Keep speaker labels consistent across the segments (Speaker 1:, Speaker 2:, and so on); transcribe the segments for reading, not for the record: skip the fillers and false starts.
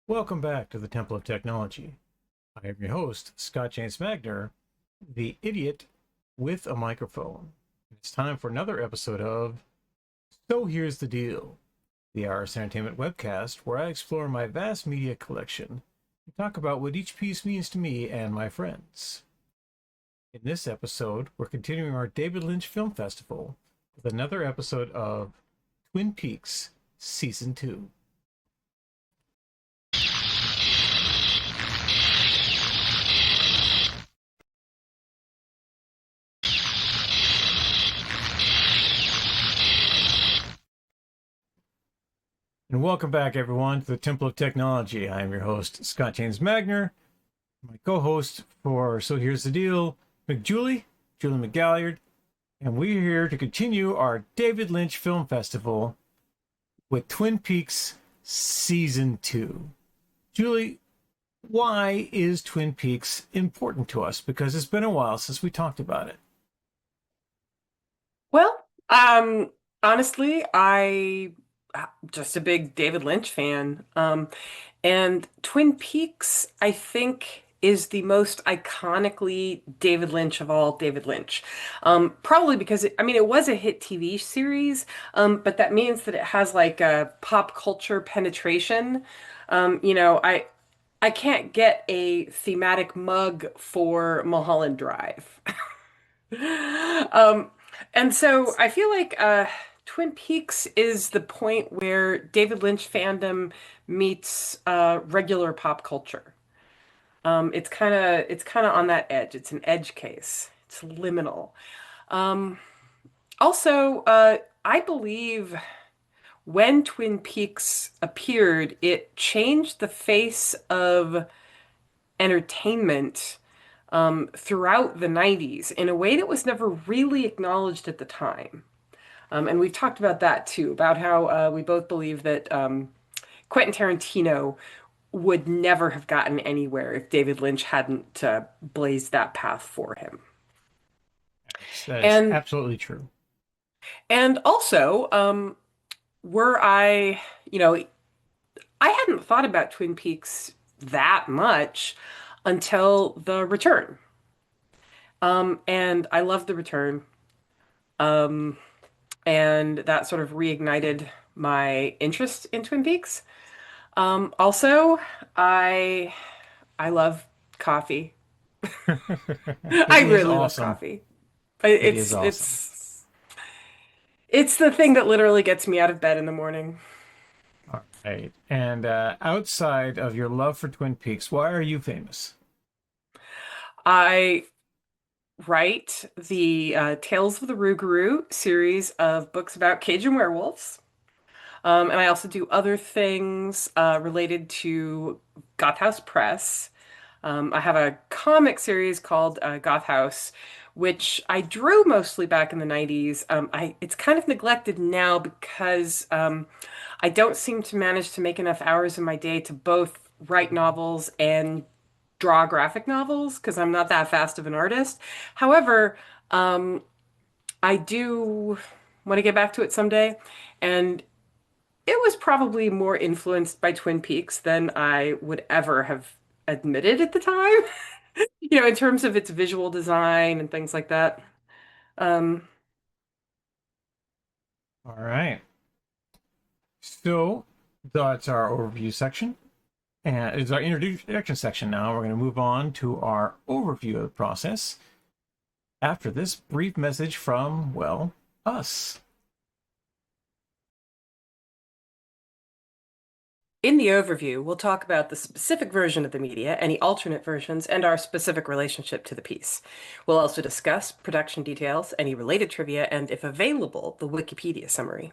Speaker 1: Welcome back to the Temple of Technology. I am your host, Scott James Magner, the idiot with a microphone. It's time for another episode of So Here's the Deal, the RS Entertainment webcast where I explore my vast media collection and talk about what each piece means to me and my friends. In this episode, we're continuing our David Lynch Film Festival with another episode of Twin Peaks Season 2. And welcome back, everyone, to the Temple of Technology. I am your host, Scott James Magner. My co-host for So Here's the Deal, McJulie, Julie McGalliard, and we're here to continue our David Lynch Film Festival with Twin Peaks Season 2. Julie, why is Twin Peaks important to us? Because it's been a while since we talked about it.
Speaker 2: Well, honestly, I'm just a big David Lynch fan. And Twin Peaks, I think, is the most iconically David Lynch of all David Lynch. Probably because it was a hit TV series, but that means that it has like a pop culture penetration. I can't get a thematic mug for Mulholland Drive. Um, and so I feel like Twin Peaks is the point where David Lynch fandom meets regular pop culture. It's kind of on that edge. It's an edge case. It's liminal. Um, also, I believe when Twin Peaks appeared, it changed the face of entertainment throughout the 90s in a way that was never really acknowledged at the time. And we've talked about that too, about how we both believe that Quentin Tarantino would never have gotten anywhere if David Lynch hadn't blazed that path for him.
Speaker 1: That is
Speaker 2: And
Speaker 1: absolutely true.
Speaker 2: and also, were I, you know, I hadn't thought about Twin Peaks that much until The Return. And I love The Return. Um, and that sort of reignited my interest in Twin Peaks. Also, I I love coffee.
Speaker 1: It
Speaker 2: I
Speaker 1: is
Speaker 2: really love
Speaker 1: awesome.
Speaker 2: coffee.
Speaker 1: It is
Speaker 2: It's
Speaker 1: awesome.
Speaker 2: it's it's the thing that literally gets me out of bed in the morning.
Speaker 1: All right. And outside of your love for Twin Peaks, why are you famous?
Speaker 2: I write the Tales of the Rougarou series of books about Cajun werewolves. And I also do other things related to Goth House Press. I have a comic series called Goth House, which I drew mostly back in the 90s. It's kind of neglected now because I don't seem to manage to make enough hours in my day to both write novels and draw graphic novels because I'm not that fast of an artist. However, um, I do want to get back to it someday, and it was probably more influenced by Twin Peaks than I would ever have admitted at the time, in terms of its visual design and things like that. Um,
Speaker 1: All right. So that's our overview section. And it's our introduction section now. We're going to move on to our overview of the process after this brief message from, well, us.
Speaker 2: in the overview, we'll talk about the specific version of the media, any alternate versions, and our specific relationship to the piece. We'll also discuss production details, any related trivia, and if available, the Wikipedia summary.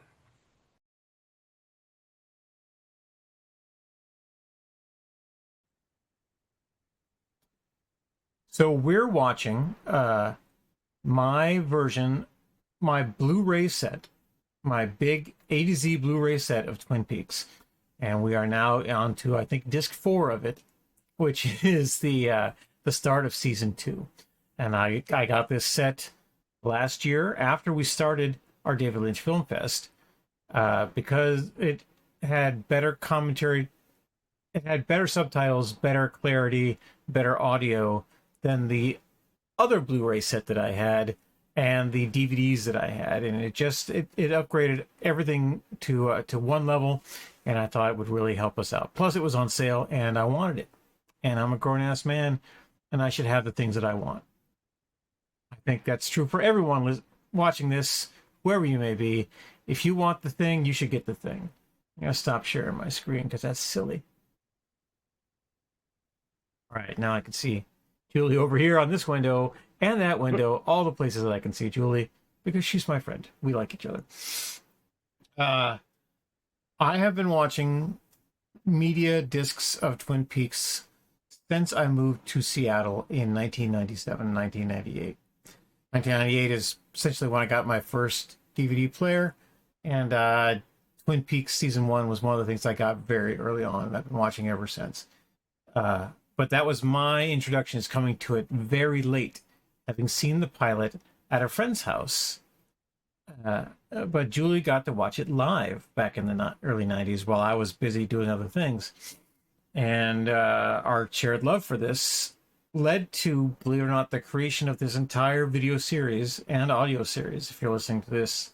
Speaker 1: So we're watching my version, my Blu-ray set, my big A to Z Blu-ray set of Twin Peaks. And we are now on to, I think, disc 4 of it, which is the start of season 2. And I got this set last year after we started our David Lynch Film Fest because it had better commentary it had better subtitles, better clarity, better audio than the other Blu-ray set that I had and the DVDs that I had, and it upgraded everything to one level, and I thought it would really help us out. Plus, it was on sale, and I wanted it, and I'm a grown-ass man, and I should have the things that I want. I think that's true for everyone watching this, wherever you may be. If you want the thing, you should get the thing. I'm gonna stop sharing my screen because that's silly. All right, now I can see Julie over here on this window and that window, all the places that I can see Julie, because she's my friend. We like each other. I have been watching media discs of Twin Peaks since I moved to Seattle in 1997, 1998. 1998 is essentially when I got my first DVD player, and Twin Peaks Season 1 was one of the things I got very early on, and I've been watching ever since. But that was my introduction, is coming to it very late, having seen the pilot at a friend's house. But Julie got to watch it live back in the early 90s while I was busy doing other things. And our shared love for this led to, believe it or not, the creation of this entire video series and audio series, if you're listening to this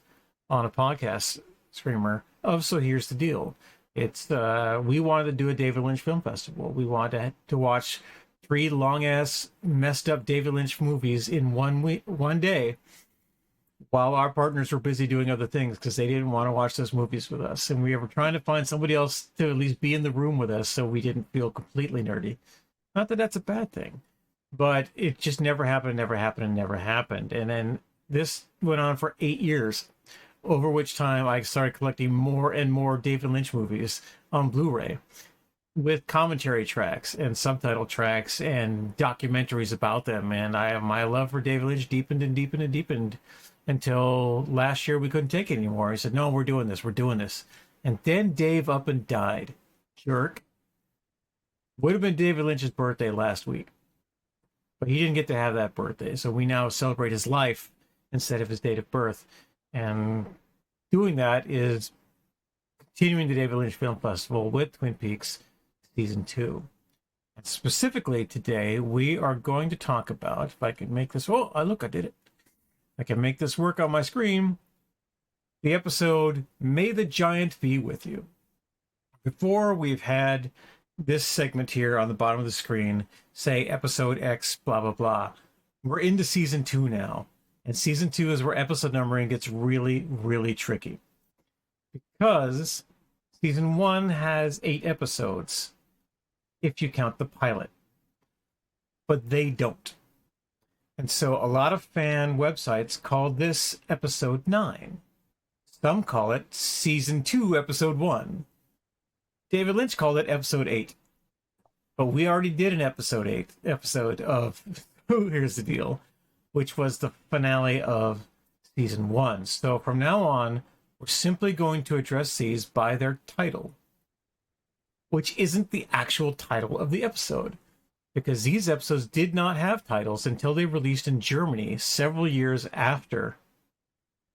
Speaker 1: on a podcast streamer, of So Here's the Deal. It's we wanted to do a David Lynch film festival. We wanted to watch 3 long-ass, messed-up David Lynch movies in one day, while our partners were busy doing other things because they didn't want to watch those movies with us. And we were trying to find somebody else to at least be in the room with us so we didn't feel completely nerdy. Not that that's a bad thing, but it just never happened, never happened, and never happened. And then this went on for 8 years, over which time I started collecting more and more David Lynch movies on Blu-ray with commentary tracks and subtitle tracks and documentaries about them. And my love for David Lynch deepened and deepened and deepened until last year we couldn't take it anymore. He said, no, we're doing this. And then Dave up and died. Jerk. Would have been David Lynch's birthday last week, but he didn't get to have that birthday. So we now celebrate his life instead of his date of birth. And doing that is continuing the David Lynch Film Festival with Twin Peaks Season 2. And specifically today, we are going to talk about, if I can make this, look, I did it. I can make this work on my screen, the episode, May the Giant Be With You. Before, we've had this segment here on the bottom of the screen say episode X, blah, blah, blah. We're into Season 2 now. And Season 2 is where episode numbering gets really, really tricky. Because Season 1 has 8 episodes, if you count the pilot. But they don't. And so a lot of fan websites call this Episode 9. Some call it Season 2, Episode 1. David Lynch called it Episode 8. But we already did an Episode 8 episode of Here's the Deal, which was the finale of Season 1. So from now on, we're simply going to address these by their title, which isn't the actual title of the episode, because these episodes did not have titles until they released in Germany several years after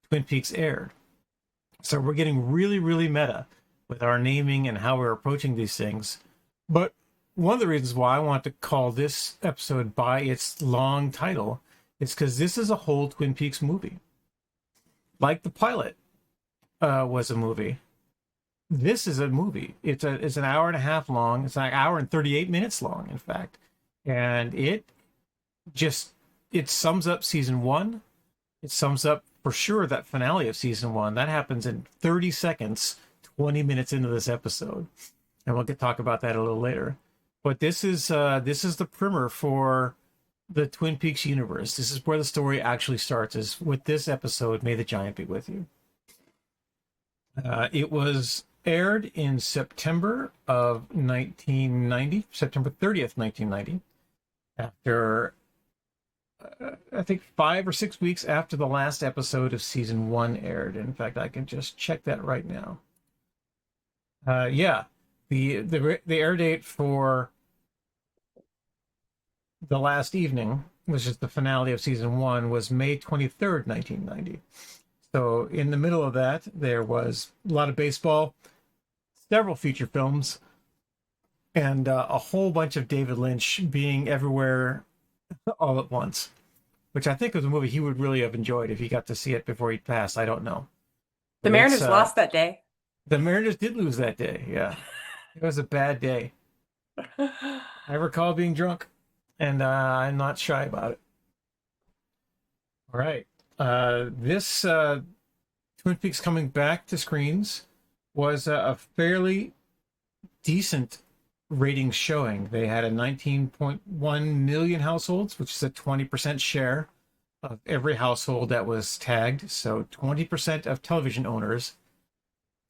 Speaker 1: Twin Peaks aired. So we're getting really, really meta with our naming and how we're approaching these things. But one of the reasons why I want to call this episode by its long title is because this is a whole Twin Peaks movie. Like the pilot was a movie. This is a movie. It's an hour and a half long. It's an hour and 38 minutes long, in fact. And it sums up Season 1. It sums up, for sure, that finale of Season 1. That happens in 30 seconds, 20 minutes into this episode. And we'll talk about that a little later. But this is the primer for the Twin Peaks universe. This is where the story actually starts, is with this episode, May the Giant Be With You. It was aired in September of 1990, September 30th, 1990, after, I think, 5 or 6 weeks after the last episode of Season 1 aired. In fact, I can just check that right now. The air date for the last evening, which is the finale of Season 1, was May 23rd, 1990. So in the middle of that, there was a lot of baseball, several feature films, and a whole bunch of David Lynch being everywhere all at once, which I think was a movie he would really have enjoyed if he got to see it before he passed. I don't know.
Speaker 2: The
Speaker 1: But it's
Speaker 2: Mariners lost that day.
Speaker 1: the Mariners did lose that day. Yeah, it was a bad day. I recall being drunk, and I'm not shy about it. All right. This Twin Peaks coming back to screens was a fairly decent ratings showing. They had a 19.1 million households, which is a 20% share of every household that was tagged. So 20% of television owners,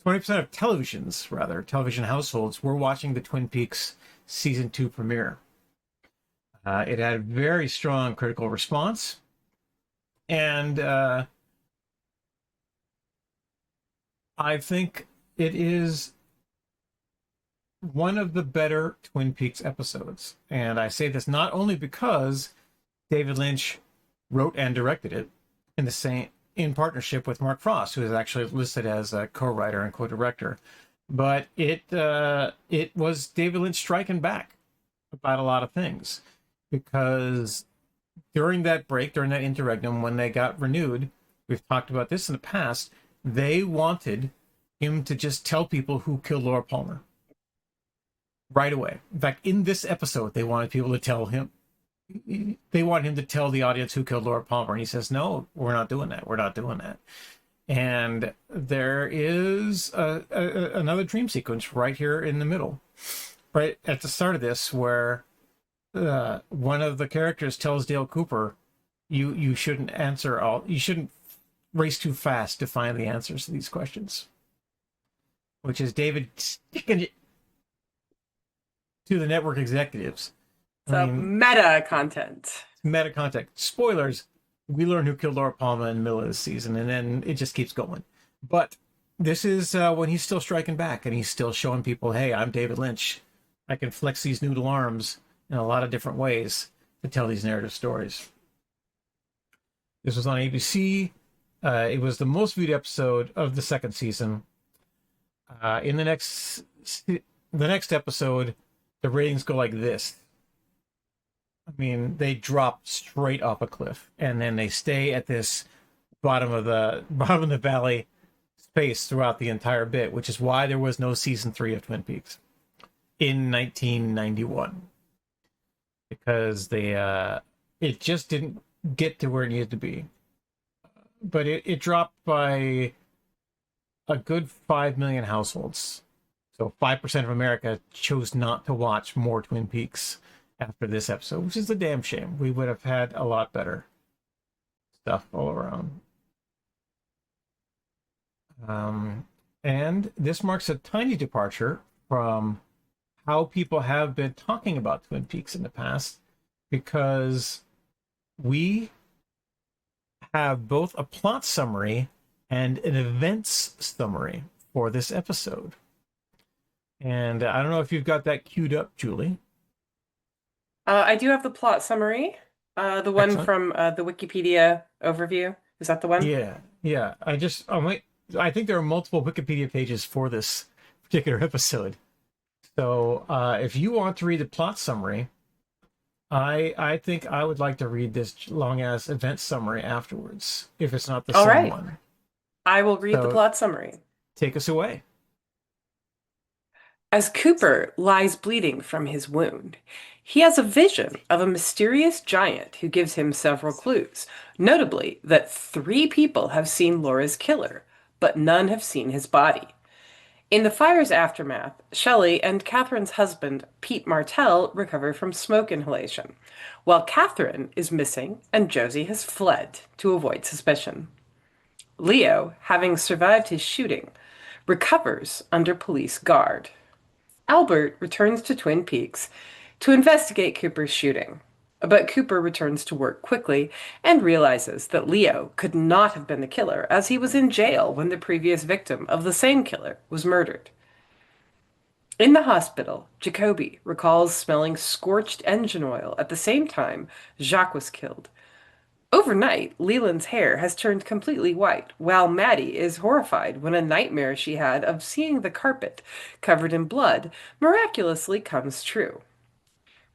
Speaker 1: 20% of televisions, rather, television households were watching the Twin Peaks season 2 premiere. It had very strong critical response. And I think it is one of the better Twin Peaks episodes. And I say this not only because David Lynch wrote and directed it in partnership with Mark Frost, who is actually listed as a co-writer and co-director, but it was David Lynch striking back about a lot of things, because during that break, during that interregnum, when they got renewed, we've talked about this in the past, they wanted him to just tell people who killed Laura Palmer right away. In fact, in this episode, they wanted people to tell him, they want him to tell the audience who killed Laura Palmer. And he says, no, we're not doing that. We're not doing that. And there is another dream sequence right here in the middle, right at the start of this, where one of the characters tells Dale Cooper, you shouldn't you shouldn't race too fast to find the answers to these questions, which is David sticking it to the network executives.
Speaker 2: So meta content.
Speaker 1: Meta content. Spoilers. We learn who killed Laura Palmer in the middle of the season, and then it just keeps going. But this is when he's still striking back, and he's still showing people, hey, I'm David Lynch. I can flex these noodle arms in a lot of different ways to tell these narrative stories. This was on ABC. It was the most viewed episode of the second season. In the next episode, the ratings go like this. I mean, they drop straight off a cliff, and then they stay at this bottom of the valley space throughout the entire bit, which is why there was no season 3 of Twin Peaks in 1991, because it just didn't get to where it needed to be. But it dropped by a good 5 million households. So 5% of America chose not to watch more Twin Peaks after this episode, which is a damn shame. We would have had a lot better stuff all around. And this marks a tiny departure from how people have been talking about Twin Peaks in the past, because we have both a plot summary and an events summary for this episode. And I don't know if you've got that queued up, Julie.
Speaker 2: I do have the plot summary. The one
Speaker 1: Excellent.
Speaker 2: from the Wikipedia overview. Is that the one?
Speaker 1: Yeah. I think there are multiple Wikipedia pages for this particular episode. So if you want to read the plot summary, I think I would like to read this long-ass event summary afterwards, if it's not the same one.
Speaker 2: I will read the plot summary.
Speaker 1: Take us away.
Speaker 2: As Cooper lies bleeding from his wound, he has a vision of a mysterious giant who gives him several clues, notably that 3 people have seen Laura's killer, but none have seen his body. In the fire's aftermath, Shelley and Catherine's husband, Pete Martell, recover from smoke inhalation, while Catherine is missing and Josie has fled to avoid suspicion. Leo, having survived his shooting, recovers under police guard. Albert returns to Twin Peaks to investigate Cooper's shooting, but Cooper returns to work quickly and realizes that Leo could not have been the killer, as he was in jail when the previous victim of the same killer was murdered. In the hospital, Jacoby recalls smelling scorched engine oil at the same time Jacques was killed. Overnight, Leland's hair has turned completely white, while Maddie is horrified when a nightmare she had of seeing the carpet covered in blood miraculously comes true.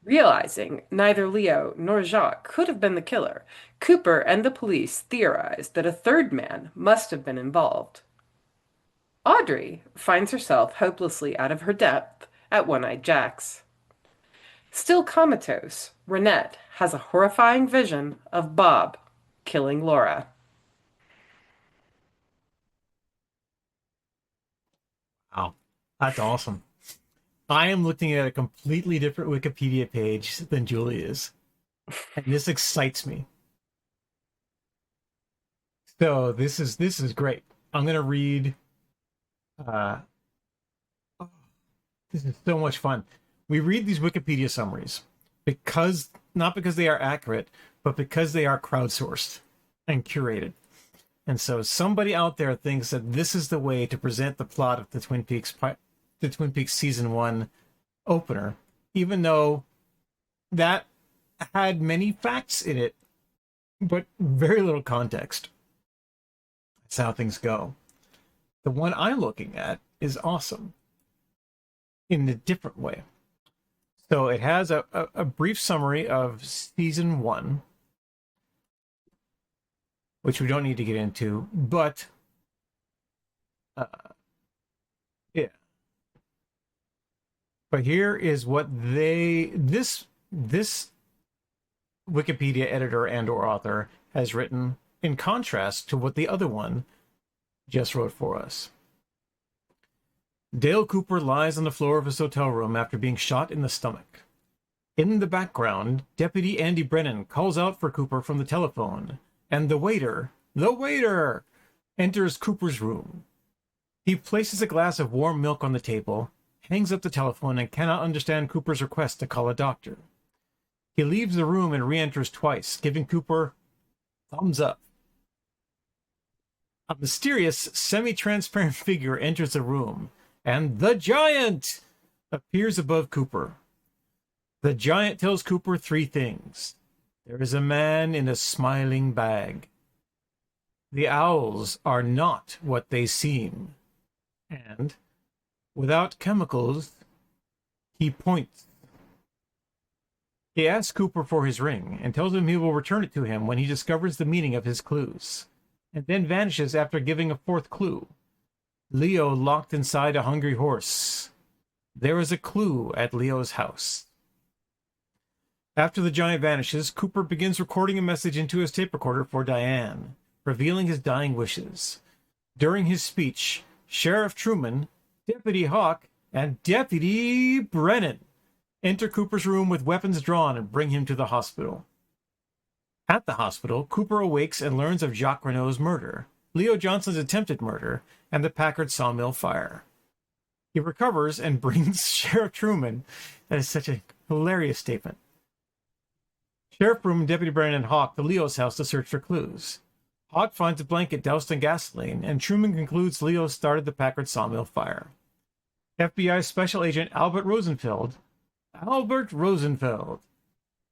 Speaker 2: Realizing neither Leo nor Jacques could have been the killer, Cooper and the police theorize that a third man must have been involved. Audrey finds herself hopelessly out of her depth at One-Eyed Jack's. Still comatose, Renette has a horrifying vision of Bob killing Laura.
Speaker 1: Wow, that's awesome. I am looking at a completely different Wikipedia page than Julie is, and this excites me. So this is great. I'm gonna read. This is so much fun. We read these Wikipedia summaries because not because they are accurate, but because they are crowdsourced and curated. And so somebody out there thinks that this is the way to present the plot of the Twin Peaks season 1 opener, even though that had many facts in it, but very little context. That's how things go. The one I'm looking at is awesome in a different way. So it has a brief summary of season 1, which we don't need to get into, but yeah. But here is what this Wikipedia editor and or author has written in contrast to what the other one just wrote for us. Dale Cooper lies on the floor of his hotel room after being shot in the stomach. In the background, Deputy Andy Brennan calls out for Cooper from the telephone, and the waiter, enters Cooper's room. He places a glass of warm milk on the table, hangs up the telephone, and cannot understand Cooper's request to call a doctor. He leaves the room and re-enters twice, giving Cooper thumbs up. A mysterious, semi-transparent figure enters the room, and the Giant appears above Cooper. The Giant tells Cooper 3 things. There is a man in a smiling bag. The owls are not what they seem. And, without chemicals, he points. He asks Cooper for his ring and tells him he will return it to him when he discovers the meaning of his clues, and then vanishes after giving a 4th clue. Leo locked inside a hungry horse. There is a clue at Leo's house. After the Giant vanishes, Cooper begins recording a message into his tape recorder for Diane, revealing his dying wishes. During his speech, Sheriff Truman, Deputy Hawk, and Deputy Brennan enter Cooper's room with weapons drawn and bring him to the hospital. At the hospital, Cooper awakes and learns of Jacques Renault's murder, Leo Johnson's attempted murder, and the Packard sawmill fire. He recovers and brings Sheriff Truman. That is such a hilarious statement. Sheriff Truman, Deputy Brennan, and Hawk to Leo's house to search for clues. Hawk finds a blanket doused in gasoline, and Truman concludes Leo started the Packard sawmill fire. FBI Special Agent Albert Rosenfeld,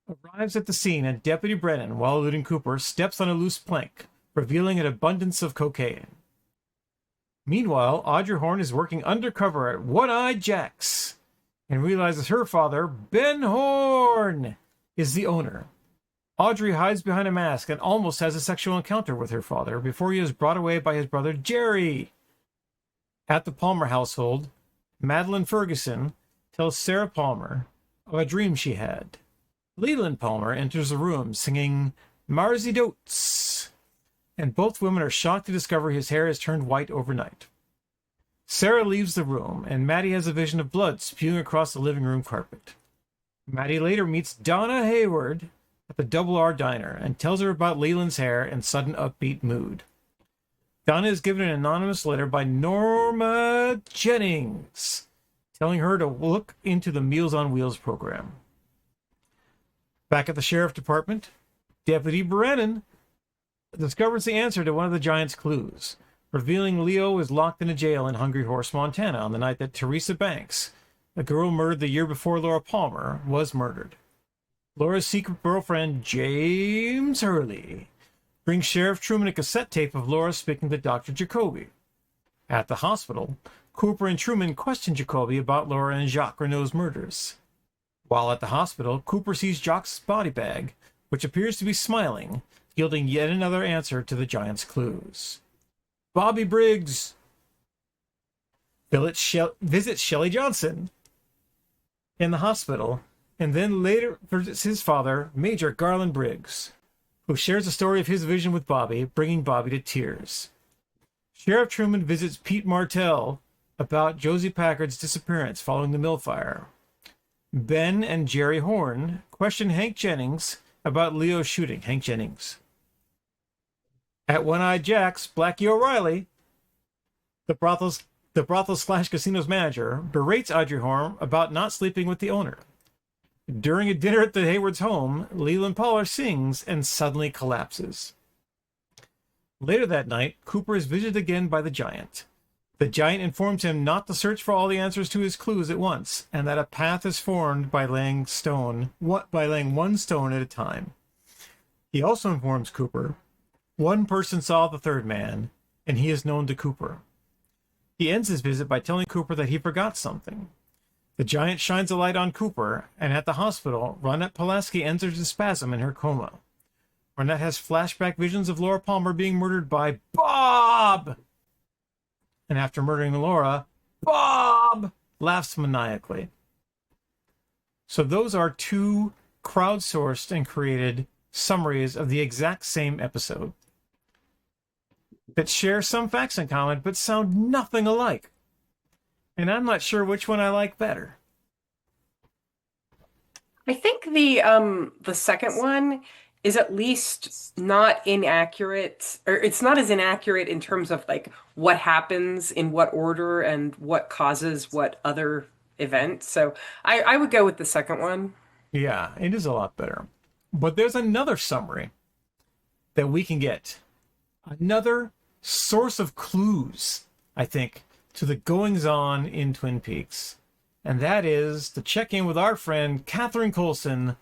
Speaker 1: arrives at the scene, and Deputy Brennan, while eluding Cooper, steps on a loose plank, revealing an abundance of cocaine. Meanwhile, Audrey Horne is working undercover at One-Eyed Jack's and realizes her father, Ben Horne, is the owner. Audrey hides behind a mask and almost has a sexual encounter with her father before he is brought away by his brother Jerry. At the Palmer household, Madeline Ferguson tells Sarah Palmer of a dream she had. Leland Palmer enters the room singing Marzi Dotes, and both women are shocked to discover his hair has turned white overnight. Sarah leaves the room, and Maddie has a vision of blood spewing across the living room carpet. Maddie later meets Donna Hayward at the Double R Diner and tells her about Leland's hair and sudden upbeat mood. Donna is given an anonymous letter by Norma Jennings, telling her to look into the Meals on Wheels program. Back at the sheriff department, Deputy Brennan discovers the answer to one of the Giant's clues, revealing Leo is locked in a jail in Hungry Horse, Montana on the night that Teresa Banks, a girl murdered the year before Laura Palmer, was murdered. Laura's secret girlfriend, James Hurley, brings Sheriff Truman a cassette tape of Laura speaking to Dr. Jacoby. At the hospital, Cooper and Truman question Jacoby about Laura and Jacques Renault's murders. While at the hospital, Cooper sees Jacques' body bag, which appears to be smiling, yielding yet another answer to the giant's clues. Bobby Briggs visits Shelley Johnson in the hospital, and then later visits his father, Major Garland Briggs, who shares a story of his vision with Bobby, bringing Bobby to tears. Sheriff Truman visits Pete Martell about Josie Packard's disappearance following the mill fire. Ben and Jerry Horn question Hank Jennings about Leo's shooting. Hank Jennings. At One-Eyed Jack's, Blackie O'Reilly, the brothel/casino's manager, berates Audrey Horn about not sleeping with the owner. During a dinner at the Hayward's home, Leland Pollard sings and suddenly collapses. Later that night, Cooper is visited again by the giant. The giant informs him not to search for all the answers to his clues at once, and that a path is formed by laying one stone at a time. He also informs Cooper, one person saw the third man, and he is known to Cooper. He ends his visit by telling Cooper that he forgot something. The giant shines a light on Cooper, and at the hospital, Ronette Pulaski enters a spasm in her coma. Ronette has flashback visions of Laura Palmer being murdered by Bob! And after murdering Laura, Bob laughs maniacally. So those are two crowdsourced and created summaries of the exact same episode that share some facts in common but sound nothing alike. And I'm not sure which one I like better.
Speaker 2: I think the second one is at least not inaccurate, or it's not as inaccurate in terms of like what happens in what order and what causes what other event. So I would go with the second one.
Speaker 1: Yeah, it is a lot better. But there's another summary that we can get. Another source of clues, I think, to the goings-on in Twin Peaks. And that is to check in with our friend Catherine Coulson,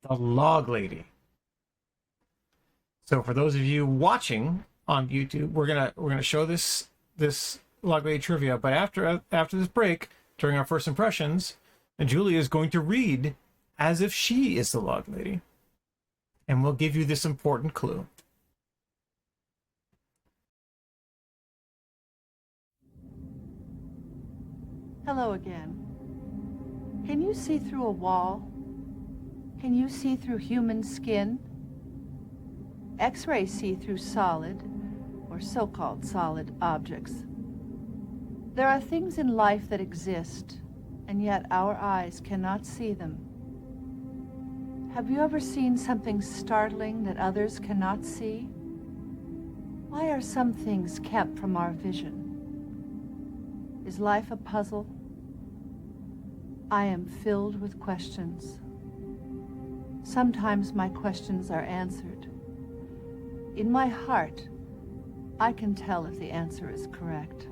Speaker 1: the Log Lady. So for those of you watching on YouTube, we're gonna show this Log Lady trivia. But after this break, during our first impressions, Julie is going to read as if she is the Log Lady, and we'll give you this important clue.
Speaker 3: Hello again. Can you see through a wall? Can you see through human skin? X-rays see through solid, or so-called solid, objects. There are things in life that exist, and yet our eyes cannot see them. Have you ever seen something startling that others cannot see? Why are some things kept from our vision? Is life a puzzle? I am filled with questions. Sometimes my questions are answered. In my heart, I can tell if the answer is correct.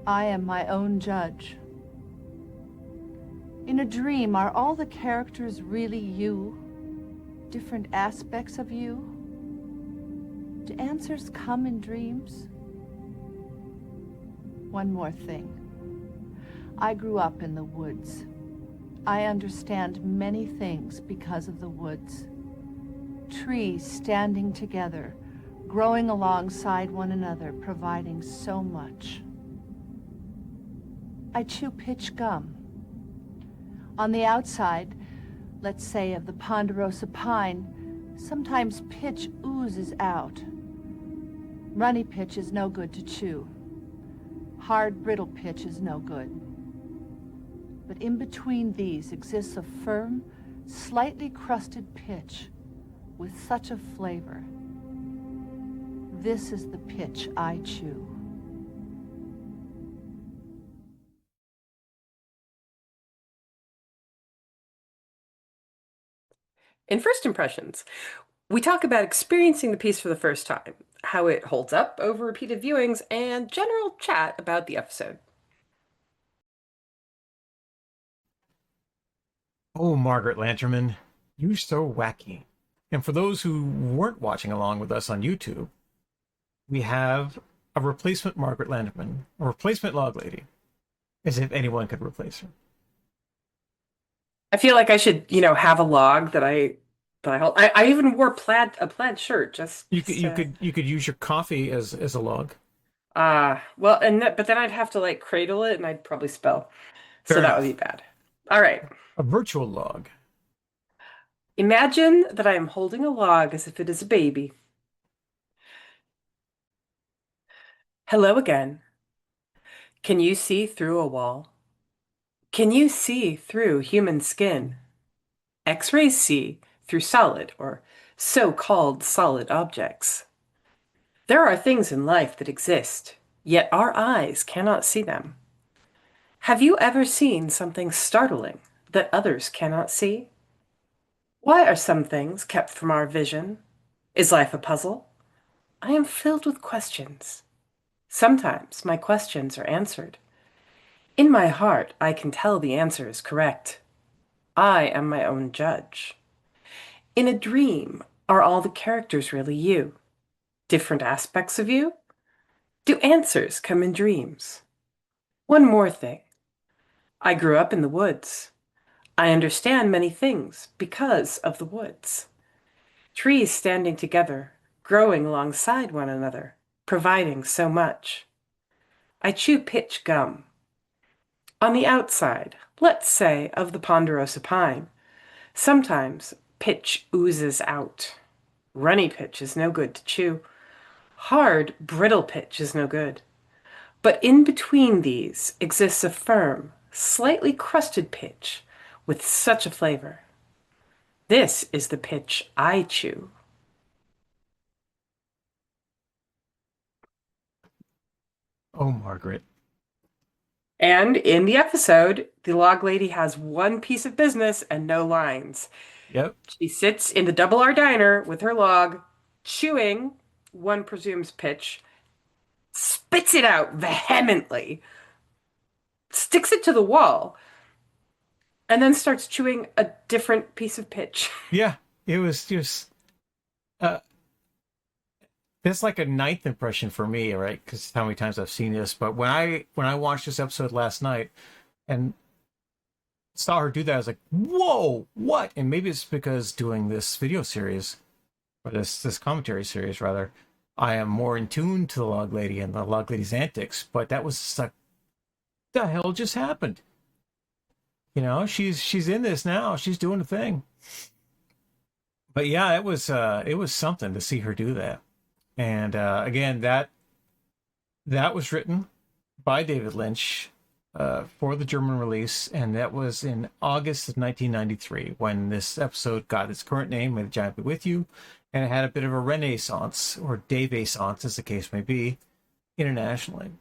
Speaker 3: I am my own judge. In a dream, are all the characters really you? Different aspects of you? Do answers come in dreams? One more thing. I grew up in the woods. I understand many things because of the woods. Trees standing together, growing alongside one another, providing so much. I chew pitch gum. On the outside, let's say of the ponderosa pine, sometimes pitch oozes out. Runny pitch is no good to chew. Hard, brittle pitch is no good. But in between these exists a firm, slightly crusted pitch with such a flavor. This is the pitch I chew.
Speaker 2: In first impressions, we talk about experiencing the piece for the first time, how it holds up over repeated viewings, and general chat about the episode.
Speaker 1: Oh, Margaret Lanterman, you're so wacky. And for those who weren't watching along with us on YouTube, we have a replacement Margaret Landerman, a replacement log lady, as if anyone could replace her.
Speaker 2: I feel like I should, have a log that I hold. I even wore a plaid shirt just
Speaker 1: You could use your coffee as a log.
Speaker 2: well, but then I'd have to like cradle it and I'd probably spell.
Speaker 1: Fair
Speaker 2: So that
Speaker 1: enough.
Speaker 2: would be bad. All right.
Speaker 1: A virtual log.
Speaker 2: Imagine that I am holding a log as if it is a baby. Hello again. Can you see through a wall? Can you see through human skin? X-rays see through solid or so-called solid objects. There are things in life that exist, yet our eyes cannot see them. Have you ever seen something startling that others cannot see? Why are some things kept from our vision? Is life a puzzle? I am filled with questions. Sometimes my questions are answered. In my heart, I can tell the answer is correct. I am my own judge. In a dream, are all the characters really you? Different aspects of you? Do answers come in dreams? One more thing. I grew up in the woods. I understand many things because of the woods. Trees standing together, growing alongside one another, providing so much. I chew pitch gum. On the outside, let's say, of the ponderosa pine, sometimes pitch oozes out. Runny pitch is no good to chew. Hard, brittle pitch is no good. But in between these exists a firm, slightly crusted pitch with such a flavor. This is the pitch I chew.
Speaker 1: Oh, Margaret.
Speaker 2: And in the episode, the log lady has one piece of business and no lines.
Speaker 1: Yep.
Speaker 2: She sits in the Double R diner with her log, chewing, one presumes pitch, spits it out vehemently, sticks it to the wall, and then starts chewing a different piece of pitch.
Speaker 1: Yeah, it was just that's like a ninth impression for me, right? Because how many times I've seen this. But when I watched this episode last night and saw her do that, I was like, "Whoa, what?" And maybe it's because doing this video series or this commentary series rather, I am more in tune to the log lady and the log lady's antics. But that was like, the hell just happened? You know, she's in this now. She's doing a thing. But yeah, it was something to see her do that. And again, that was written by David Lynch for the German release, and that was in August of 1993 when this episode got its current name, May the Giant Be With You, and it had a bit of a renaissance, or devaissance as the case may be, internationally.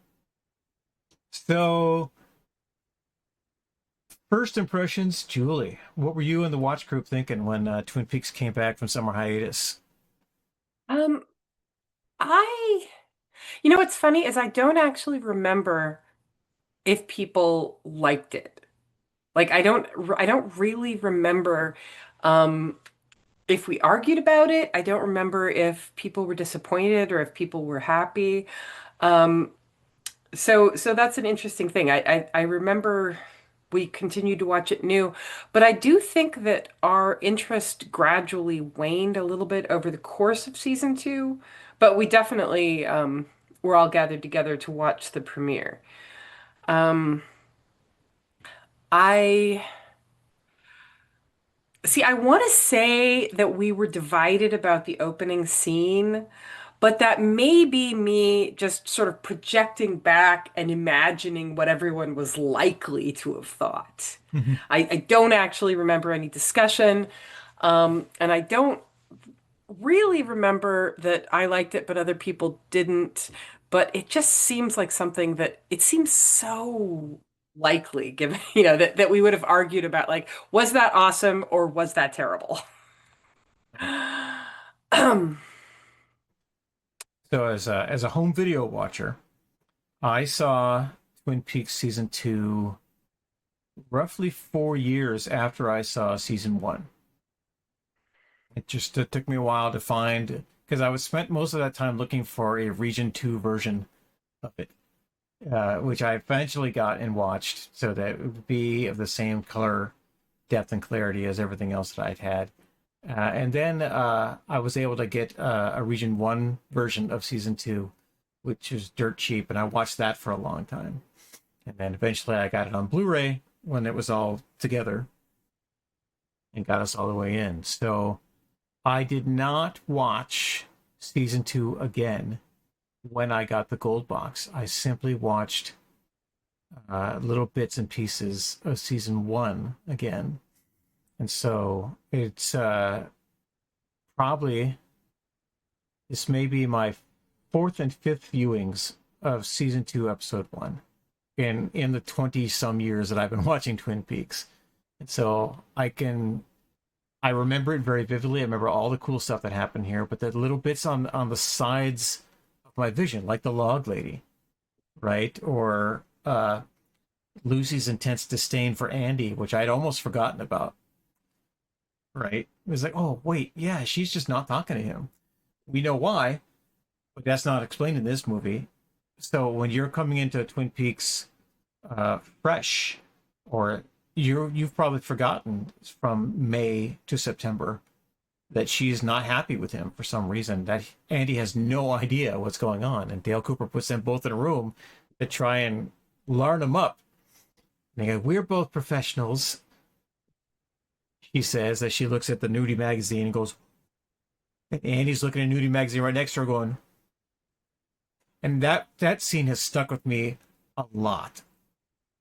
Speaker 1: So, first impressions, Julie, what were you and the watch group thinking when Twin Peaks came back from summer hiatus?
Speaker 2: What's funny is I don't actually remember if people liked it. Like I don't really remember if we argued about it. I don't remember if people were disappointed or if people were happy. So that's an interesting thing. I remember we continued to watch it new, but I do think that our interest gradually waned a little bit over the course of season 2, but we definitely were all gathered together to watch the premiere. I want to say that we were divided about the opening scene, but that may be me just sort of projecting back and imagining what everyone was likely to have thought. I don't actually remember any discussion, and I don't really remember that I liked it, but other people didn't. But it just seems like something that it seems so likely, given, that we would have argued about, like, was that awesome or was that terrible?
Speaker 1: So as a home video watcher, I saw Twin Peaks season 2 roughly 4 years after I saw season 1. It took me a while to find, because I was spent most of that time looking for a Region 2 version of it, which I eventually got and watched so that it would be of the same color, depth, and clarity as everything else that I'd had. And then I was able to get a Region 1 version of Season 2, which is dirt cheap, and I watched that for a long time. And then eventually I got it on Blu-ray when it was all together and got us all the way in. So I did not watch Season 2 again when I got the gold box. I simply watched little bits and pieces of Season 1 again. And so it's probably, this may be my fourth and fifth viewings of Season 2, Episode 1 in the 20-some years that I've been watching Twin Peaks. And so I remember it very vividly. I remember all the cool stuff that happened here, but the little bits on the sides of my vision, like the log lady, right? Or Lucy's intense disdain for Andy, which I'd almost forgotten about, right? It was like, oh, wait, yeah, she's just not talking to him. We know why, but that's not explained in this movie. So when you're coming into Twin Peaks fresh, or you've probably forgotten from May to September that she's not happy with him for some reason, that Andy has no idea what's going on, and Dale Cooper puts them both in a room to try and learn them up. And they go, we're both professionals, she says, as she looks at the nudie magazine and goes, and Andy's looking at a nudie magazine right next to her going, and that scene has stuck with me a lot,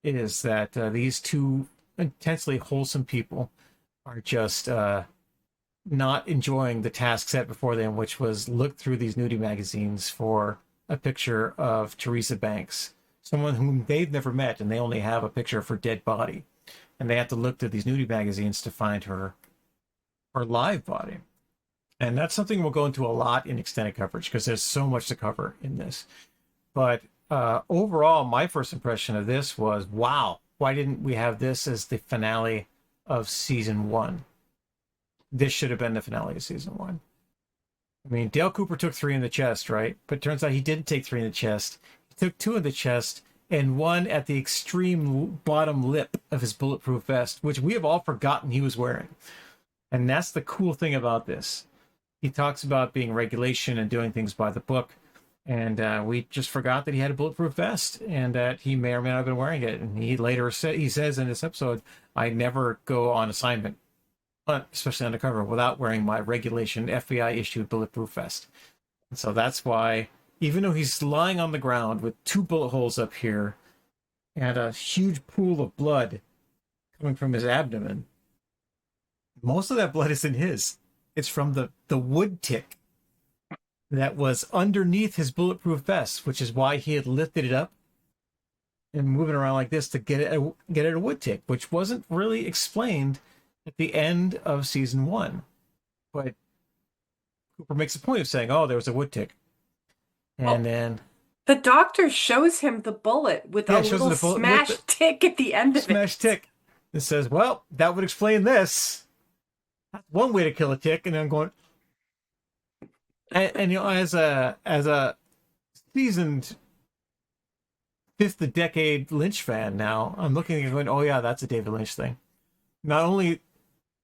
Speaker 1: is that these two intensely wholesome people are just not enjoying the task set before them, which was look through these nudie magazines for a picture of Teresa Banks, someone whom they've never met, and they only have a picture of her dead body. And they have to look through these nudie magazines to find her live body. And that's something we'll go into a lot in extended coverage, because there's so much to cover in this. But overall, my first impression of this was, wow, why didn't we have this as the finale of Season 1? This should have been the finale of Season 1. I mean, Dale Cooper took 3 in the chest, right? But it turns out he didn't take 3 in the chest. He took 2 in the chest and 1 at the extreme bottom lip of his bulletproof vest, which we have all forgotten he was wearing. And that's the cool thing about this. He talks about being regulation and doing things by the book. And we just forgot that he had a bulletproof vest and that he may or may not have been wearing it. And he later he says in this episode, I never go on assignment, especially undercover, without wearing my regulation FBI issued bulletproof vest. And so that's why, even though he's lying on the ground with 2 bullet holes up here and a huge pool of blood coming from his abdomen, most of that blood isn't his. It's from the wood tick that was underneath his bulletproof vest, which is why he had lifted it up and moving around like this to get it a wood tick, which wasn't really explained at the end of Season 1. But Cooper makes a point of saying, oh, there was a wood tick. And then
Speaker 2: the doctor shows him the bullet with a little smashed tick at the end of it.
Speaker 1: Smashed tick. It says, well, that would explain this. That's one way to kill a tick. And I'm going, and you know, as a seasoned fifth of decade Lynch fan now, I'm looking and going, oh yeah, that's a David Lynch thing. Not only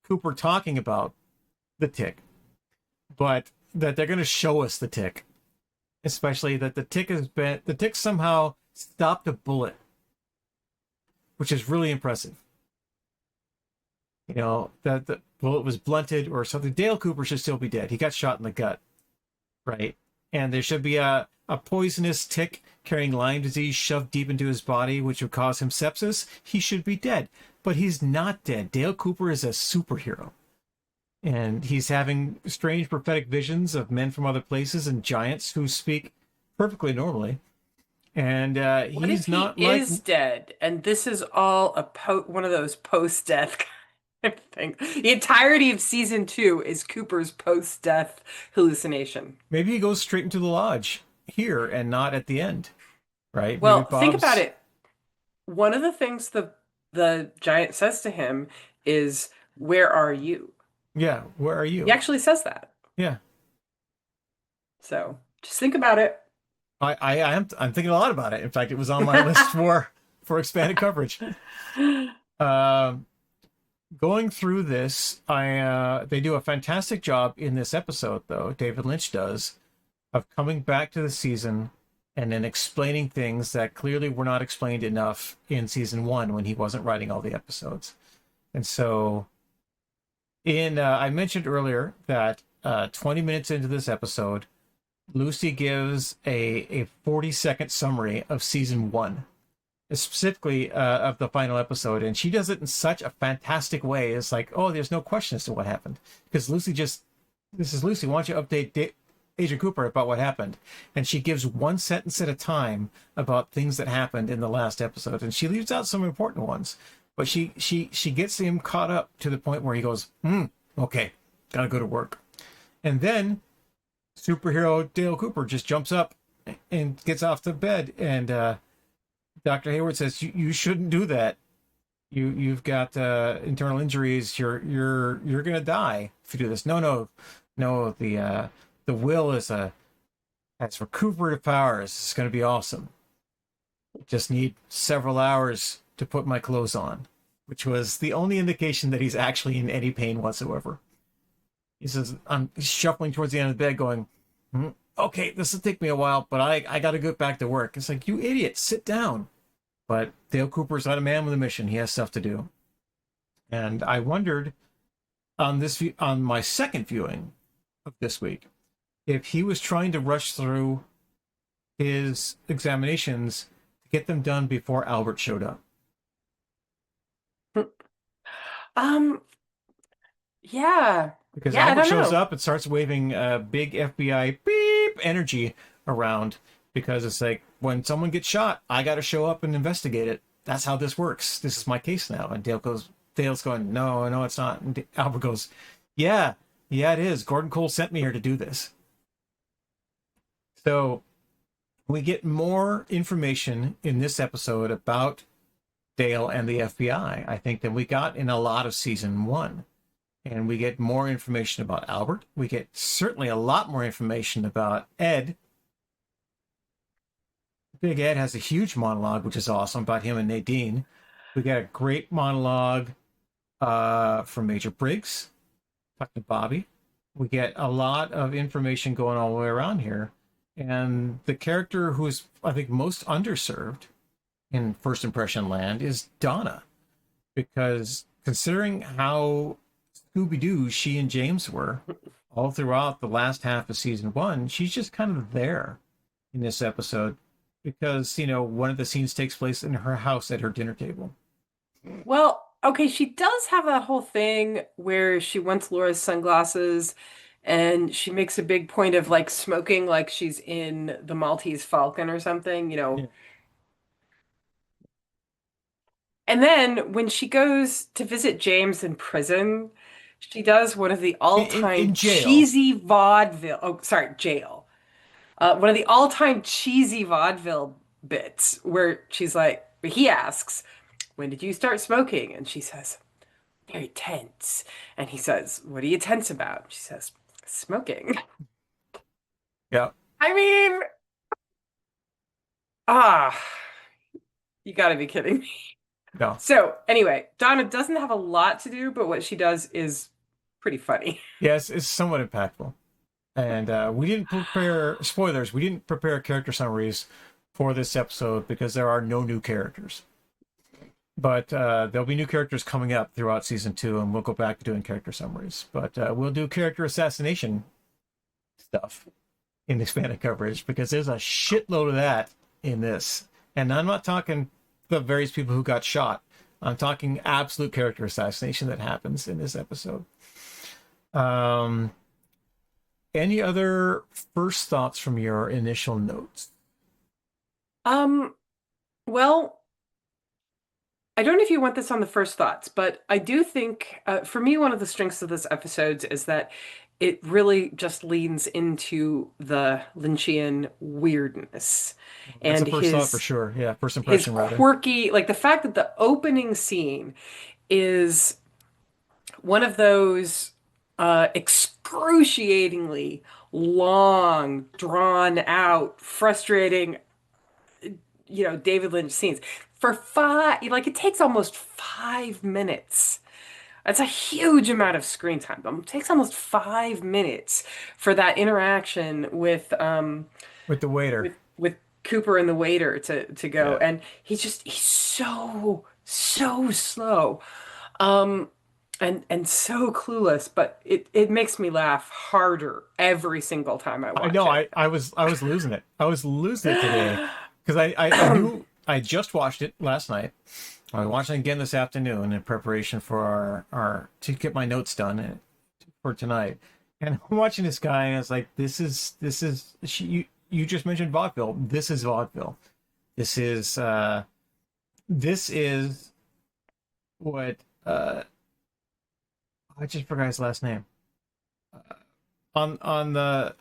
Speaker 1: Cooper talking about the tick, but that they're going to show us the tick, especially that the tick somehow stopped a bullet, which is really impressive. You know, that the bullet was blunted or something. Dale Cooper should still be dead. He got shot in the gut, right? And there should be a poisonous tick carrying Lyme disease shoved deep into his body, which would cause him sepsis. He should be dead, but he's not dead. Dale Cooper is a superhero. And he's having strange prophetic visions of men from other places and giants who speak perfectly normally. And he's not like...
Speaker 2: is dead, and this is all one of those post-death kind of things. The entirety of Season 2 is Cooper's post-death hallucination.
Speaker 1: Maybe he goes straight into the lodge here and not at the end, right?
Speaker 2: Well, think about it. One of the things the giant says to him is, "Where are you?"
Speaker 1: Yeah, where are you?
Speaker 2: He actually says that.
Speaker 1: Yeah.
Speaker 2: So just think about it.
Speaker 1: I'm thinking a lot about it. In fact, it was on my list for expanded coverage. Going through this, they do a fantastic job in this episode, though. David Lynch does, of coming back to the season and then explaining things that clearly were not explained enough in season 1 when he wasn't writing all the episodes. And so, I mentioned earlier that 20 minutes into this episode, Lucy gives a 40-second summary of season 1, specifically of the final episode, and she does it in such a fantastic way. It's like, oh, there's no question as to what happened, because this is Lucy, why don't you update Agent Cooper about what happened? And she gives one sentence at a time about things that happened in the last episode, and she leaves out some important ones, but she gets him caught up to the point where he goes, okay, gotta go to work. And then superhero Dale Cooper just jumps up and gets off the bed, and Dr. Hayward says, you shouldn't do that. You've got internal injuries. You're gonna die if you do this. No. The will has recuperative powers. It's gonna be awesome. Just need several hours to put my clothes on, which was the only indication that he's actually in any pain whatsoever. He says, I'm shuffling towards the end of the bed going, okay, this will take me a while, but I got to get back to work. It's like, you idiot, sit down. But Dale Cooper's not a man with a mission. He has stuff to do. And I wondered on my second viewing of this week, if he was trying to rush through his examinations to get them done before Albert showed up.
Speaker 2: Yeah.
Speaker 1: Because
Speaker 2: Yeah,
Speaker 1: Albert shows up and starts waving big FBI beep energy around, because it's like, when someone gets shot, I got to show up and investigate it. That's how this works. This is my case now. And Dale's going, no, it's not. And Albert goes, yeah, it is. Gordon Cole sent me here to do this. So we get more information in this episode about Dale and the FBI, I think, than we got in a lot of season 1. And we get more information about Albert. We get certainly a lot more information about Ed. Big Ed has a huge monologue, which is awesome, about him and Nadine. We got a great monologue from Major Briggs, talking to Bobby. We get a lot of information going all the way around here. And the character who is, I think, most underserved in First Impression Land is Donna. Because considering how Scooby-Doo she and James were all throughout the last half of season 1, she's just kind of there in this episode. Because, one of the scenes takes place in her house at her dinner table.
Speaker 2: Well, okay, she does have that whole thing where she wants Laura's sunglasses, and she makes a big point of like smoking like she's in the Maltese Falcon or something,
Speaker 1: Yeah.
Speaker 2: And then when she goes to visit James in prison, she does one of the all-time
Speaker 1: in jail.
Speaker 2: cheesy vaudeville. Oh, sorry, jail. One of the all-time cheesy vaudeville bits where he asks, when did you start smoking? And she says, very tense. And he says, what are you tense about? She says, smoking.
Speaker 1: Yeah.
Speaker 2: I mean, you gotta be kidding me.
Speaker 1: No.
Speaker 2: So anyway, Donna doesn't have a lot to do, but what she does is pretty funny.
Speaker 1: Yes, it's somewhat impactful. And we didn't prepare, spoilers, we didn't prepare character summaries for this episode because there are no new characters. But there'll be new characters coming up throughout season 2, and we'll go back to doing character summaries. But we'll do character assassination stuff in expanded coverage, because there's a shitload of that in this. And I'm not talking the various people who got shot. I'm talking absolute character assassination that happens in this episode. Any other first thoughts from your initial notes?
Speaker 2: Well, I don't know if you want this on the first thoughts, but I do think, for me, one of the strengths of this episode is that it really just leans into the Lynchian weirdness.
Speaker 1: That's
Speaker 2: And
Speaker 1: the first thought for sure. Yeah, first impression.
Speaker 2: His quirky, like the fact that the opening scene is one of those excruciatingly long, drawn out, frustrating, David Lynch scenes for like it takes almost 5 minutes. That's a huge amount of screen time. It takes almost 5 minutes for that interaction
Speaker 1: With the waiter.
Speaker 2: with Cooper and the waiter to go.
Speaker 1: Yeah.
Speaker 2: And he's so slow. Um, and so clueless, but it makes me laugh harder every single time I
Speaker 1: I
Speaker 2: watch
Speaker 1: know.
Speaker 2: it.
Speaker 1: I was losing it. I was losing it today because I knew I just watched it last night. I'm watching it again this afternoon in preparation for our to get my notes done for tonight. And I'm watching this guy, and it's like, you just mentioned vaudeville. This is vaudeville. This is what I just forgot his last name. On the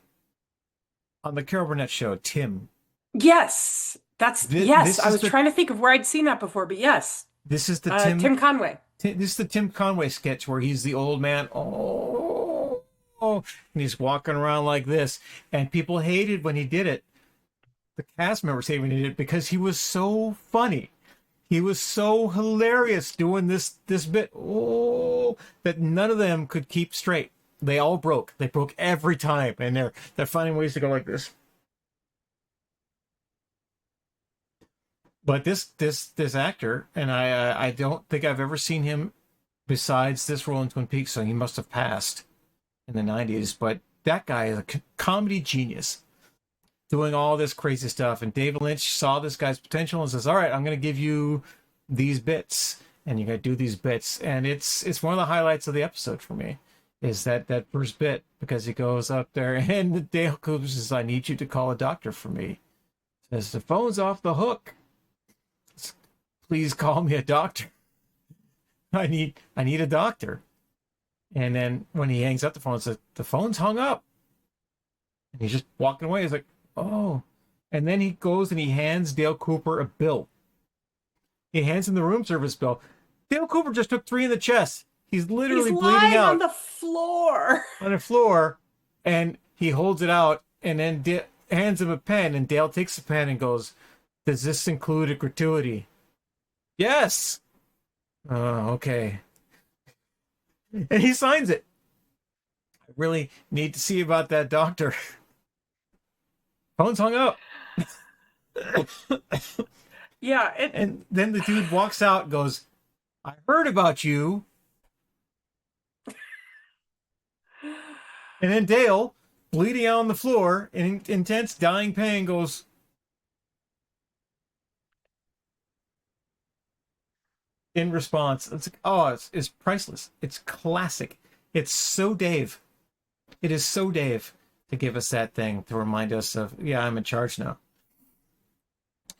Speaker 1: Carol Burnett show, Tim.
Speaker 2: Yes,
Speaker 1: This
Speaker 2: I
Speaker 1: is
Speaker 2: was
Speaker 1: the
Speaker 2: trying to think of where I'd seen that before, but yes,
Speaker 1: this is the
Speaker 2: Tim Conway.
Speaker 1: This is the Tim Conway sketch where he's the old man. Oh, and he's walking around like this, and people hated when he did it. The cast members hated when he did it because he was so funny. He was so hilarious doing this bit. Oh, that none of them could keep straight. They all broke. They broke every time, and they're finding ways to go like this. But this actor, and I don't think I've ever seen him besides this role in Twin Peaks, so he must have passed in the 90s. But that guy is a comedy genius, doing all this crazy stuff. And David Lynch saw this guy's potential and says, all right, I'm going to give you these bits, and you got to do these bits. And it's one of the highlights of the episode for me, is that first bit, because he goes up there and Dale Cooper says, I need you to call a doctor for me. Says, the phone's off the hook. Please call me a doctor. I need a doctor. And then when he hangs up the phone, says, the phone's hung up. And he's just walking away. He's like, oh. And then he goes and he hands Dale Cooper a bill. He hands him the room service bill. Dale Cooper just took 3 in the chest. He's literally
Speaker 2: He's
Speaker 1: bleeding
Speaker 2: lying
Speaker 1: out
Speaker 2: on the floor.
Speaker 1: on the floor, and he holds it out and then hands him a pen, and Dale takes the pen and goes, does this include a gratuity? Yes. Okay. And he signs it. I really need to see about that doctor. Phone's hung up.
Speaker 2: Yeah.
Speaker 1: And then the dude walks out and goes, I heard about you. And then Dale, bleeding out on the floor in intense dying pain, goes, in response, it's priceless. It's classic. It's so Dave. It is so Dave to give us that thing to remind us of, yeah, I'm in charge now.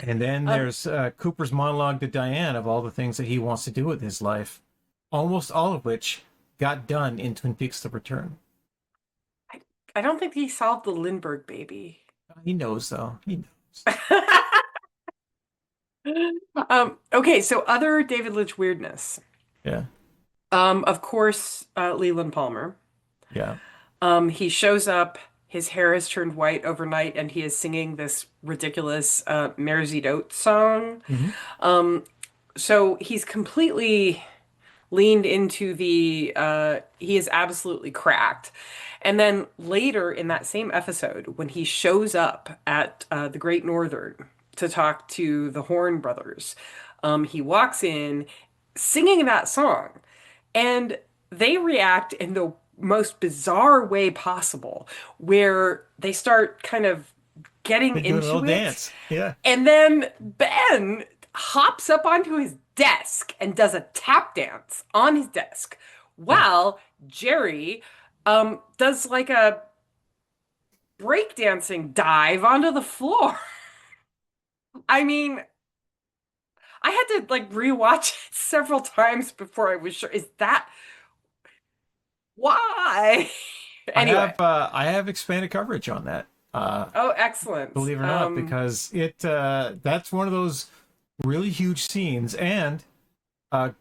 Speaker 1: And then there's Cooper's monologue to Diane of all the things that he wants to do with his life, almost all of which got done in Twin Peaks: The Return.
Speaker 2: I don't think he solved the Lindbergh baby.
Speaker 1: He knows, though. He
Speaker 2: knows. Okay, so other David Lynch weirdness.
Speaker 1: Yeah.
Speaker 2: Of course, Leland Palmer.
Speaker 1: Yeah.
Speaker 2: He shows up, his hair has turned white overnight, and he is singing this ridiculous Mare's Eat Oats song.
Speaker 1: Mm-hmm.
Speaker 2: So he's completely leaned into he is absolutely cracked. And then later in that same episode, when he shows up at the Great Northern to talk to the Horn brothers, he walks in singing that song, and they react in the most bizarre way possible, where they start kind of getting into it.
Speaker 1: Dance. Yeah.
Speaker 2: And then Ben hops up onto his desk and does a tap dance on his desk while Jerry does like a breakdancing dive onto the floor. I mean, I had to like rewatch it several times before I was sure. Is that why? Anyway,
Speaker 1: I have expanded coverage on that.
Speaker 2: Oh, excellent!
Speaker 1: Believe it or not, because that's one of those really huge scenes, and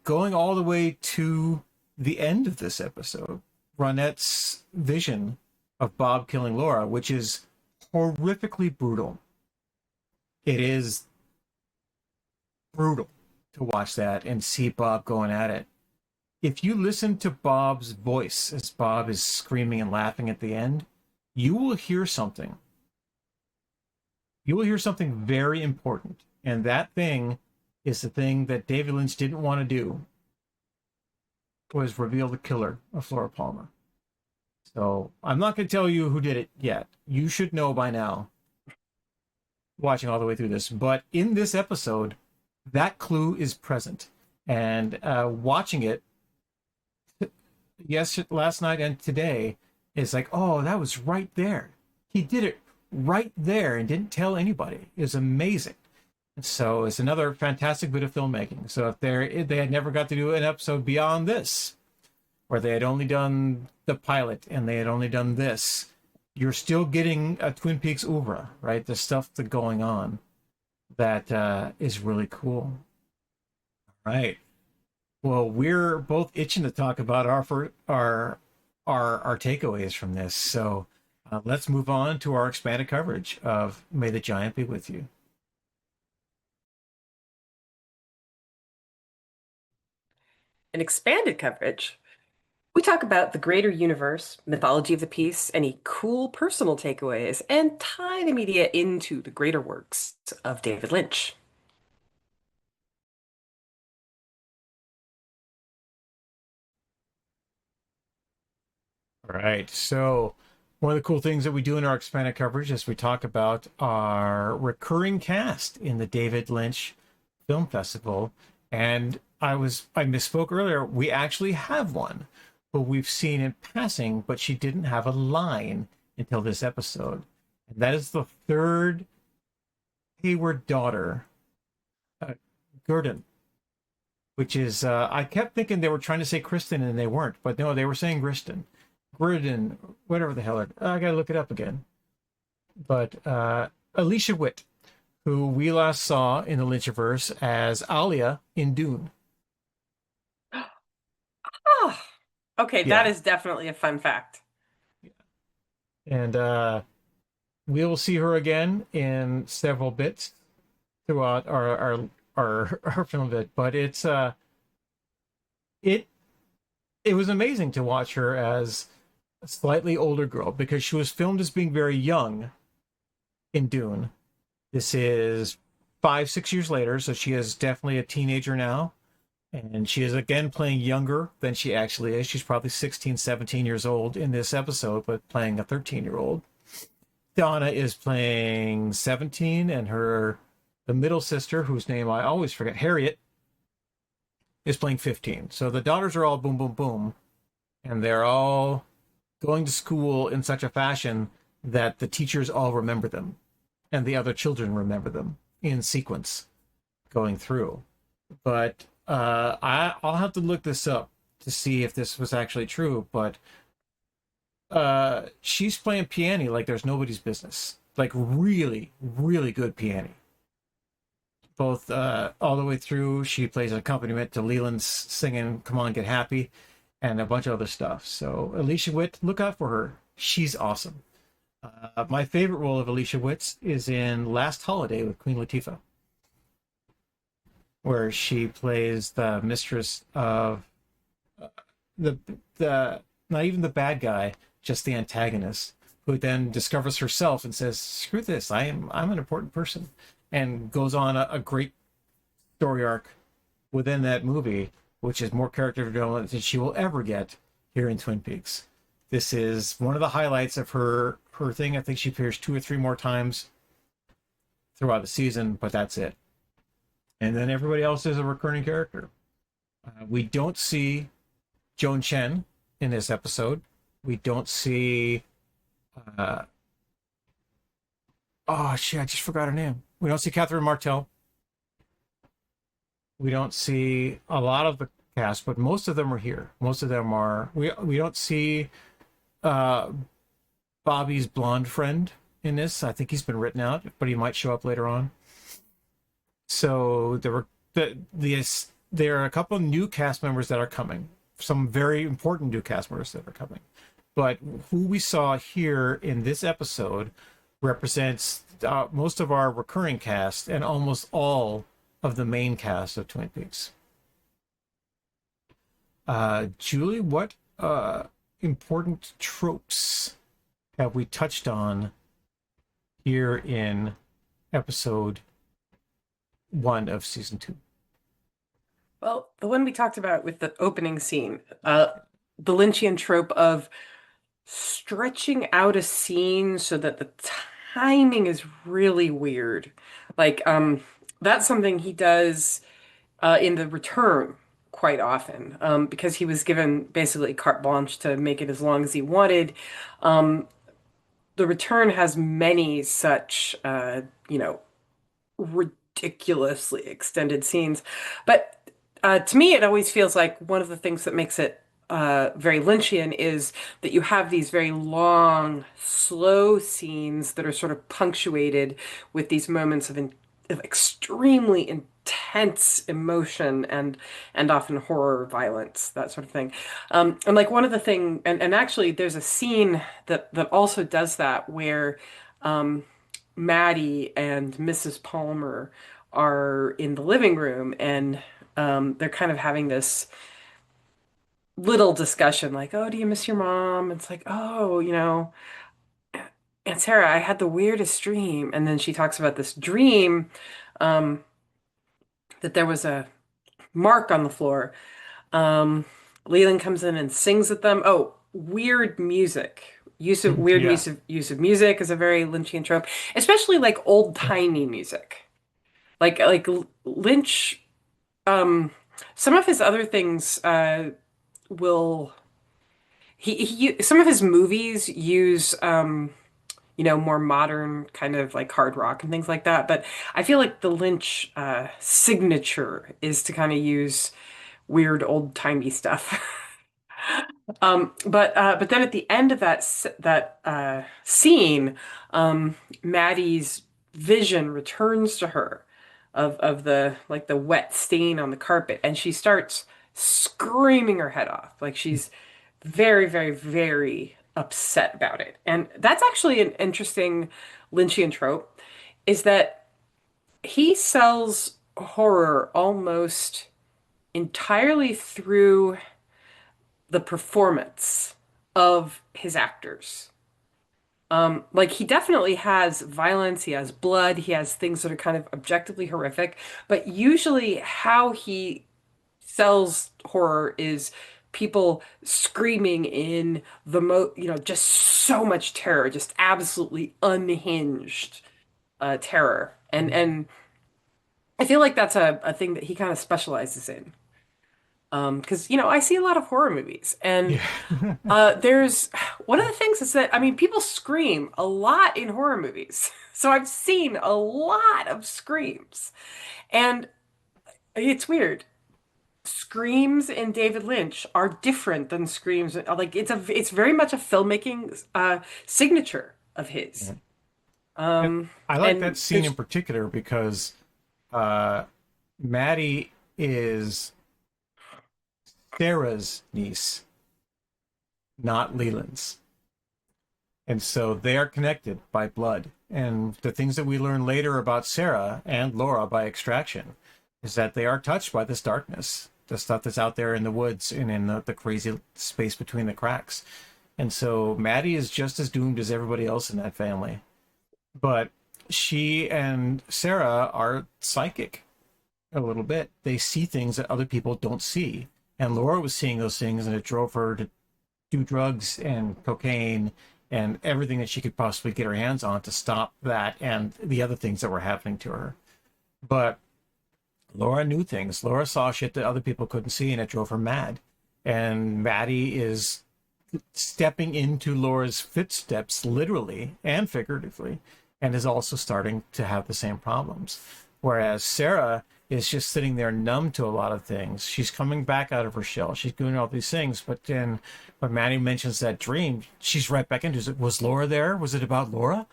Speaker 1: going all the way to the end of this episode, Ronette's vision of Bob killing Laura, which is horrifically brutal. It is brutal to watch that and see Bob going at it. If you listen to Bob's voice as Bob is screaming and laughing at the end, you will hear something. You will hear something very important. And that thing is the thing that David Lynch didn't want to do, was reveal the killer of Flora Palmer. So I'm not going to tell you who did it yet. You should know by now, watching all the way through this. But in this episode, that clue is present. And watching it, last night and today, is like, oh, that was right there. He did it right there and didn't tell anybody. It was amazing. So it's another fantastic bit of filmmaking. So if they had never got to do an episode beyond this, or they had only done the pilot and they had only done this, you're still getting a Twin Peaks oeuvre, right? The stuff that's going on that is really cool. All right. Well, we're both itching to talk about our takeaways from this. So let's move on to our expanded coverage of May the Giant Be With You.
Speaker 2: In expanded coverage, we talk about the greater universe, mythology of the piece, any cool personal takeaways, and tie the media into the greater works of David Lynch.
Speaker 1: All right. So one of the cool things that we do in our expanded coverage is we talk about our recurring cast in the David Lynch Film Festival. And I misspoke earlier. We actually have one who we've seen in passing, but she didn't have a line until this episode. And that is the third Hayward daughter, Gurdon, which is, I kept thinking they were trying to say Kristen and they weren't, but no, they were saying Griston. Gurdon, whatever the hell. I gotta look it up again. But Alicia Witt, who we last saw in the Lynchiverse as Alia in Dune.
Speaker 2: Oh, okay, that is definitely a fun fact.
Speaker 1: And we will see her again in several bits throughout our film bit. But it was amazing to watch her as a slightly older girl, because she was filmed as being very young in Dune. This is 5-6 years later, so she is definitely a teenager now. And she is again playing younger than she actually is. She's probably 16, 17 years old in this episode, but playing a 13-year-old. Donna is playing 17, and the middle sister, whose name I always forget, Harriet, is playing 15. So the daughters are all boom, boom, boom. And they're all going to school in such a fashion that the teachers all remember them. And the other children remember them in sequence going through. But I'll have to look this up to see if this was actually true. But she's playing piano like there's nobody's business. Like really, really good piano. Both all the way through, she plays an accompaniment to Leland's singing "Come On, Get Happy" and a bunch of other stuff. So Alicia Witt, look out for her. She's awesome. My favorite role of Alicia Witt's is in Last Holiday with Queen Latifah, where she plays the mistress of the not even the bad guy, just the antagonist, who then discovers herself and says, "Screw this! I'm an important person," and goes on a great story arc within that movie, which is more character development than she will ever get here in Twin Peaks. This is one of the highlights of her thing. I think she appears 2 or 3 more times throughout the season, but that's it. And then everybody else is a recurring character. We don't see Joan Chen in this episode. We don't see... oh, shit, I just forgot her name. We don't see Catherine Martell. We don't see a lot of the cast, but most of them are here. Most of them are... We don't see Bobby's blonde friend in this. I think he's been written out, but he might show up later on. So there are a couple of new cast members that are coming. some very important new cast members that are coming. But who we saw here in this episode represents most of our recurring cast and almost all of the main cast of Twin Peaks. Julie, what important tropes have we touched on here in episode 1 of season 2?
Speaker 2: Well, the one we talked about with the opening scene, the Lynchian trope of stretching out a scene so that the timing is really weird. Like, that's something he does in The Return quite often, because he was given basically carte blanche to make it as long as he wanted. The Return has many such, ridiculously extended scenes. But to me, it always feels like one of the things that makes it very Lynchian is that you have these very long, slow scenes that are sort of punctuated with these moments of extremely intense emotion and often horror, violence, that sort of thing. And like one of the thing, and actually there's a scene that also does that where Maddie and Mrs. Palmer are in the living room and they're kind of having this little discussion like, oh, do you miss your mom? It's like, oh, Aunt Sarah, I had the weirdest dream. And then she talks about this dream that there was a mark on the floor. Leland comes in and sings at them. Oh, weird music. Use of music is a very Lynchian trope, especially like old-timey music. Like Lynch, some of his other things will some of his movies use more modern kind of like hard rock and things like that, but I feel like the Lynch signature is to kind of use weird old-timey stuff. But then at the end of that scene, Maddie's vision returns to her of the wet stain on the carpet, and she starts screaming her head off. Like she's very, very, very upset about it. And that's actually an interesting Lynchian trope, is that he sells horror almost entirely through the performance of his actors. Like he definitely has violence, he has blood, he has things that are kind of objectively horrific, but usually how he sells horror is people screaming in just so much terror, just absolutely unhinged terror. And I feel like that's a thing that he kind of specializes in. Because, I see a lot of horror movies, and there's one of the things is that, people scream a lot in horror movies. So I've seen a lot of screams, and it's weird. Screams in David Lynch are different than screams. Like it's very much a filmmaking signature of his.
Speaker 1: I like that scene in particular because Maddie is Sarah's niece, not Leland's. And so they are connected by blood. And the things that we learn later about Sarah and Laura by Extraction is that they are touched by this darkness, the stuff that's out there in the woods and in the crazy space between the cracks. And so Maddie is just as doomed as everybody else in that family. But she and Sarah are psychic a little bit. They see things that other people don't see. And Laura was seeing those things, and it drove her to do drugs and cocaine and everything that she could possibly get her hands on to stop that and the other things that were happening to her. But Laura knew things. Laura saw shit that other people couldn't see, and it drove her mad. And Maddie is stepping into Laura's footsteps, literally and figuratively, and is also starting to have the same problems. Whereas Sarah is just sitting there numb to a lot of things. She's coming back out of her shell. She's doing all these things. But then when Maddie mentions that dream, she's right back into it. Was Laura there? Was it about Laura?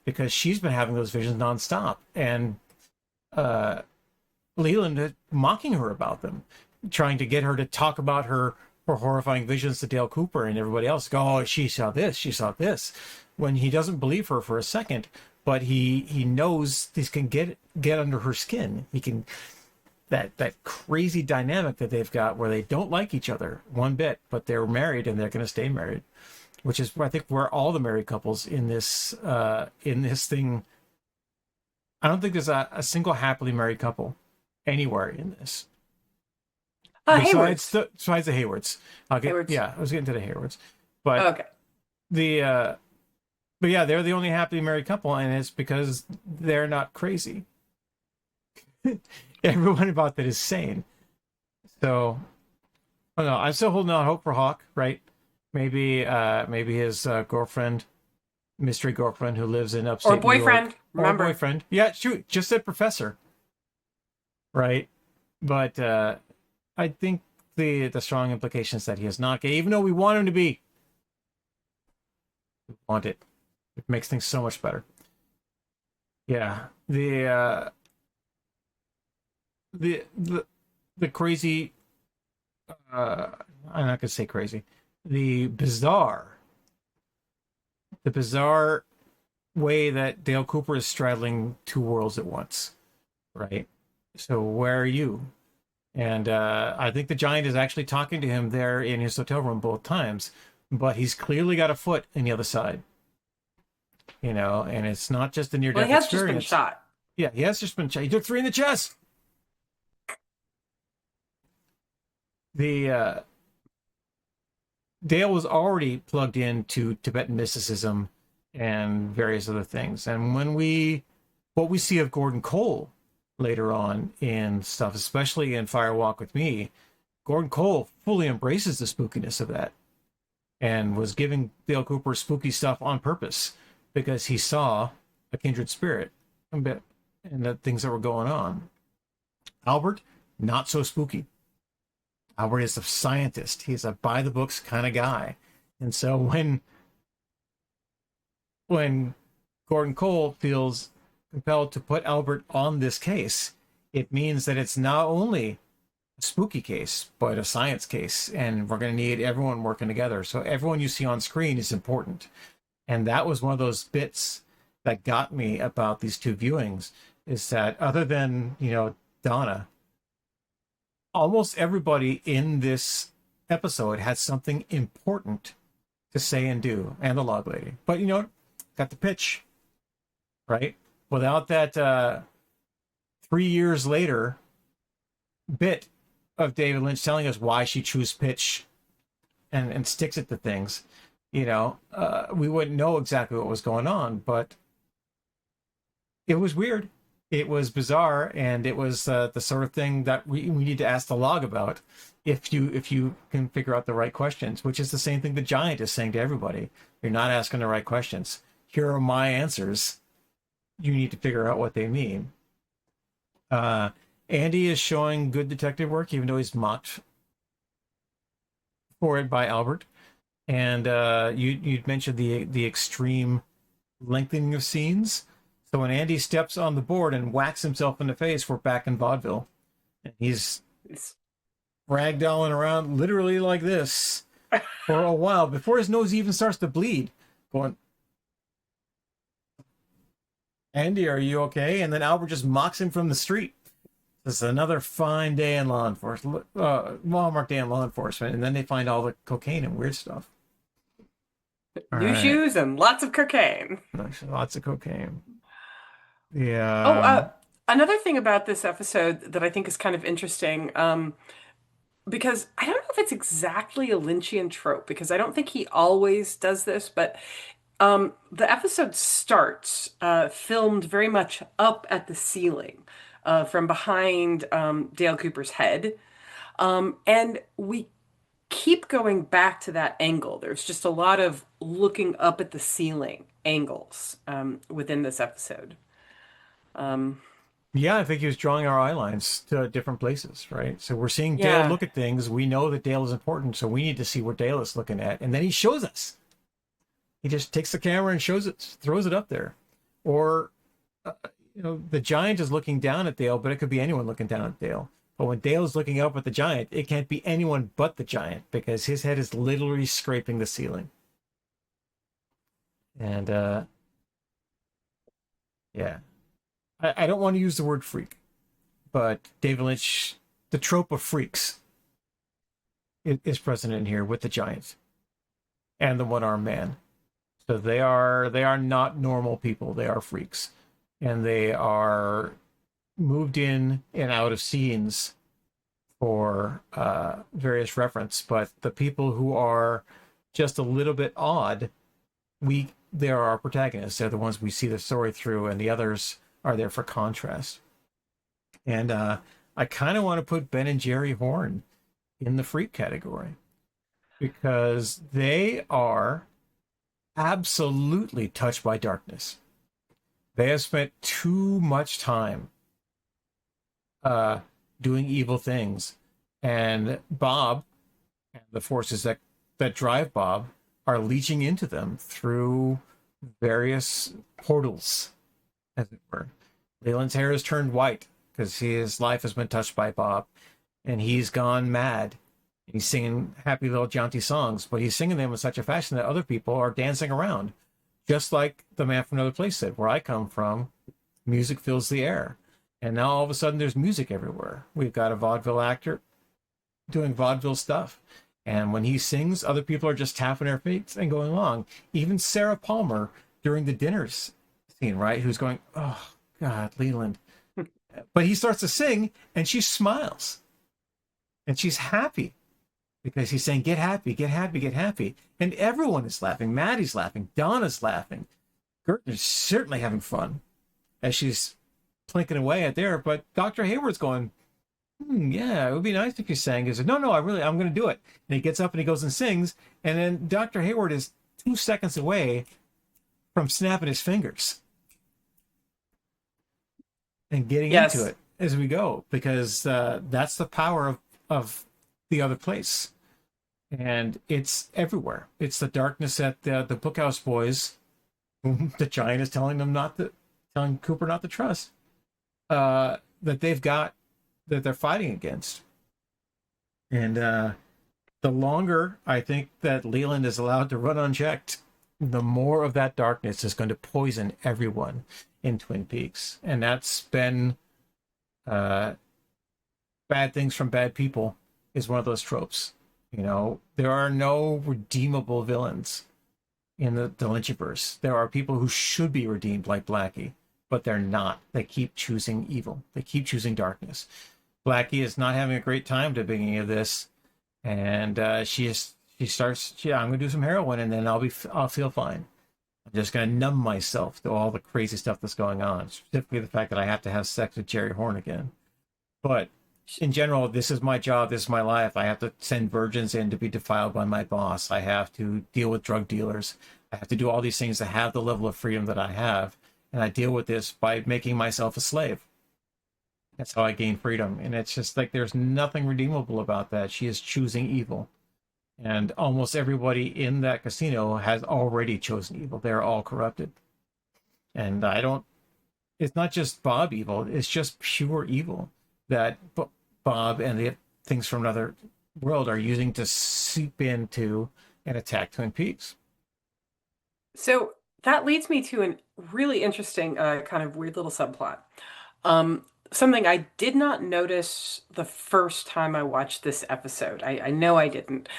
Speaker 1: Because she's been having those visions nonstop. And Leland mocking her about them, trying to get her to talk about her for horrifying visions to Dale Cooper and everybody else. Go, oh, she saw this, she saw this, when he doesn't believe her for a second, but he knows this can get under her skin. He can, that crazy dynamic that they've got where they don't like each other one bit, but they're married and they're going to stay married, which is, I think, where all the married couples in this thing. I don't think there's a single happily married couple anywhere in this. Besides the Haywards.
Speaker 2: Haywards.
Speaker 1: Yeah, I was getting to the Haywards. But
Speaker 2: Okay.
Speaker 1: But yeah, they're the only happily married couple, and it's because they're not crazy. Everyone about that is sane. So, I don't know. I'm still holding out hope for Hawk, right? Maybe his girlfriend, mystery girlfriend who lives in upstate
Speaker 2: Or boyfriend.
Speaker 1: New York.
Speaker 2: Remember.
Speaker 1: Or boyfriend. Yeah, shoot, just said professor. Right? But I think the strong implications that he is not gay, even though we want him to be. We want it. It makes things so much better. Yeah. The crazy, I'm not gonna say crazy. The bizarre way that Dale Cooper is straddling two worlds at once, right? So where are you? And I think the Giant is actually talking to him there in his hotel room both times, but he's clearly got a foot in the other side, you know. And it's not just a near-death
Speaker 2: Well, he has
Speaker 1: experience.
Speaker 2: just been shot.
Speaker 1: Yeah, he has just been shot. He took 3 in the chest. The Dale was already plugged into Tibetan mysticism and various other things. And what we see of Gordon Cole later on in stuff, especially in Fire Walk with Me, Gordon Cole fully embraces the spookiness of that and was giving Dale Cooper spooky stuff on purpose because he saw a kindred spirit and the things that were going on. Albert, not so spooky. Albert is a scientist. He's a by the books kind of guy. And so when Gordon Cole feels compelled to put Albert on this case, it means that it's not only a spooky case, but a science case. And we're going to need everyone working together. So everyone you see on screen is important. And that was one of those bits that got me about these two viewings, is that other than, you know, Donna, almost everybody in this episode had something important to say and do, and the log lady. But, you know, got the pitch, right? Without that 3 years later bit of David Lynch telling us why she chose pitch and sticks it to things, you know, we wouldn't know exactly what was going on. But it was weird. It was bizarre, and it was the sort of thing that we need to ask the log about if you can figure out the right questions, which is the same thing the Giant is saying to everybody. You're not asking the right questions. Here are my answers. You need to figure out what they mean. Andy is showing good detective work, even though he's mocked for it by Albert. And you'd mentioned the extreme lengthening of scenes. So when Andy steps on the board and whacks himself in the face, we're back in vaudeville. And he's ragdolling around literally like this for a while before his nose even starts to bleed. Going, Andy, are you okay? And then Albert just mocks him from the street. This is another fine day in law enforcement, Walmart day in law enforcement. And then they find all the cocaine and weird stuff.
Speaker 2: New shoes and lots of cocaine.
Speaker 1: Lots of cocaine. Yeah.
Speaker 2: Another thing about this episode that I think is kind of interesting, because I don't know if it's exactly a Lynchian trope, because I don't think he always does this, but the episode starts filmed very much up at the ceiling from behind Dale Cooper's head. And we keep going back to that angle. There's just a lot of looking up at the ceiling angles within this episode.
Speaker 1: Yeah, I think he was drawing our eye lines to different places, right? So we're seeing Dale look at things. We know that Dale is important, so we need to see what Dale is looking at. And then he shows us. He just takes the camera and shows it, throws it up there. Or, you know, the Giant is looking down at Dale, but it could be anyone looking down at Dale. But when Dale's looking up at the giant, it can't be anyone but the giant because his head is literally scraping the ceiling. And yeah, I don't want to use the word freak, but David Lynch, the trope of freaks is present in here with the giant and the one-armed man. So they are not normal people. They are freaks, and they are moved in and out of scenes for various reference. But the people who are just a little bit odd, they are our protagonists. They're the ones we see the story through, and the others are there for contrast. And I kind of want to put Ben and Jerry Horn in the freak category because they are absolutely touched by darkness. They have spent too much time doing evil things, and Bob and the forces that drive Bob are leeching into them through various portals, as it were. Leland's hair has turned white because his life has been touched by Bob, and he's gone mad. He's singing happy little jaunty songs, but he's singing them in such a fashion that other people are dancing around. Just like the man from another place said, where I come from, music fills the air. And now all of a sudden there's music everywhere. We've got a vaudeville actor doing vaudeville stuff. And when he sings, other people are just tapping their feet and going along. Even Sarah Palmer during the dinner scene, right? Who's going, oh, God, Leland. But he starts to sing and she smiles. And she's happy because he's saying, get happy, get happy, get happy. And everyone is laughing. Maddie's laughing. Donna's laughing. Gertner's certainly having fun as she's plinking away at there. But Dr. Hayward's going, yeah, it would be nice if you sang. He said, no, I'm going to do it. And he gets up and he goes and sings. And then Dr. Hayward is 2 seconds away from snapping his fingers and getting into it as we go, because that's the power of the other place. And it's everywhere. It's the darkness at the Bookhouse Boys, whom the giant is telling Cooper not to trust, that they've got, that they're fighting against. And the longer I think that Leland is allowed to run unchecked, the more of that darkness is going to poison everyone in Twin Peaks. And that's been bad things from bad people is one of those tropes. You know, there are no redeemable villains in the Lynchiverse. There are people who should be redeemed, like Blackie, but they're not. They keep choosing evil. They keep choosing darkness. Blackie is not having a great time at the beginning of this, and she starts, I'm going to do some heroin, and then I'll feel fine. I'm just going to numb myself to all the crazy stuff that's going on, specifically the fact that I have to have sex with Jerry Horn again. But in general, this is my job, this is my life. I have to send virgins in to be defiled by my boss. I have to deal with drug dealers. I have to do all these things to have the level of freedom that I have. And I deal with this by making myself a slave. That's how I gain freedom. And it's just like there's nothing redeemable about that. She is choosing evil. And almost everybody in that casino has already chosen evil. They're all corrupted. And it's not just Bob evil, it's just pure evil that Bob and the things from another world are using to seep into and attack Twin Peaks.
Speaker 2: So that leads me to a really interesting kind of weird little subplot. Something I did not notice the first time I watched this episode. I know I didn't.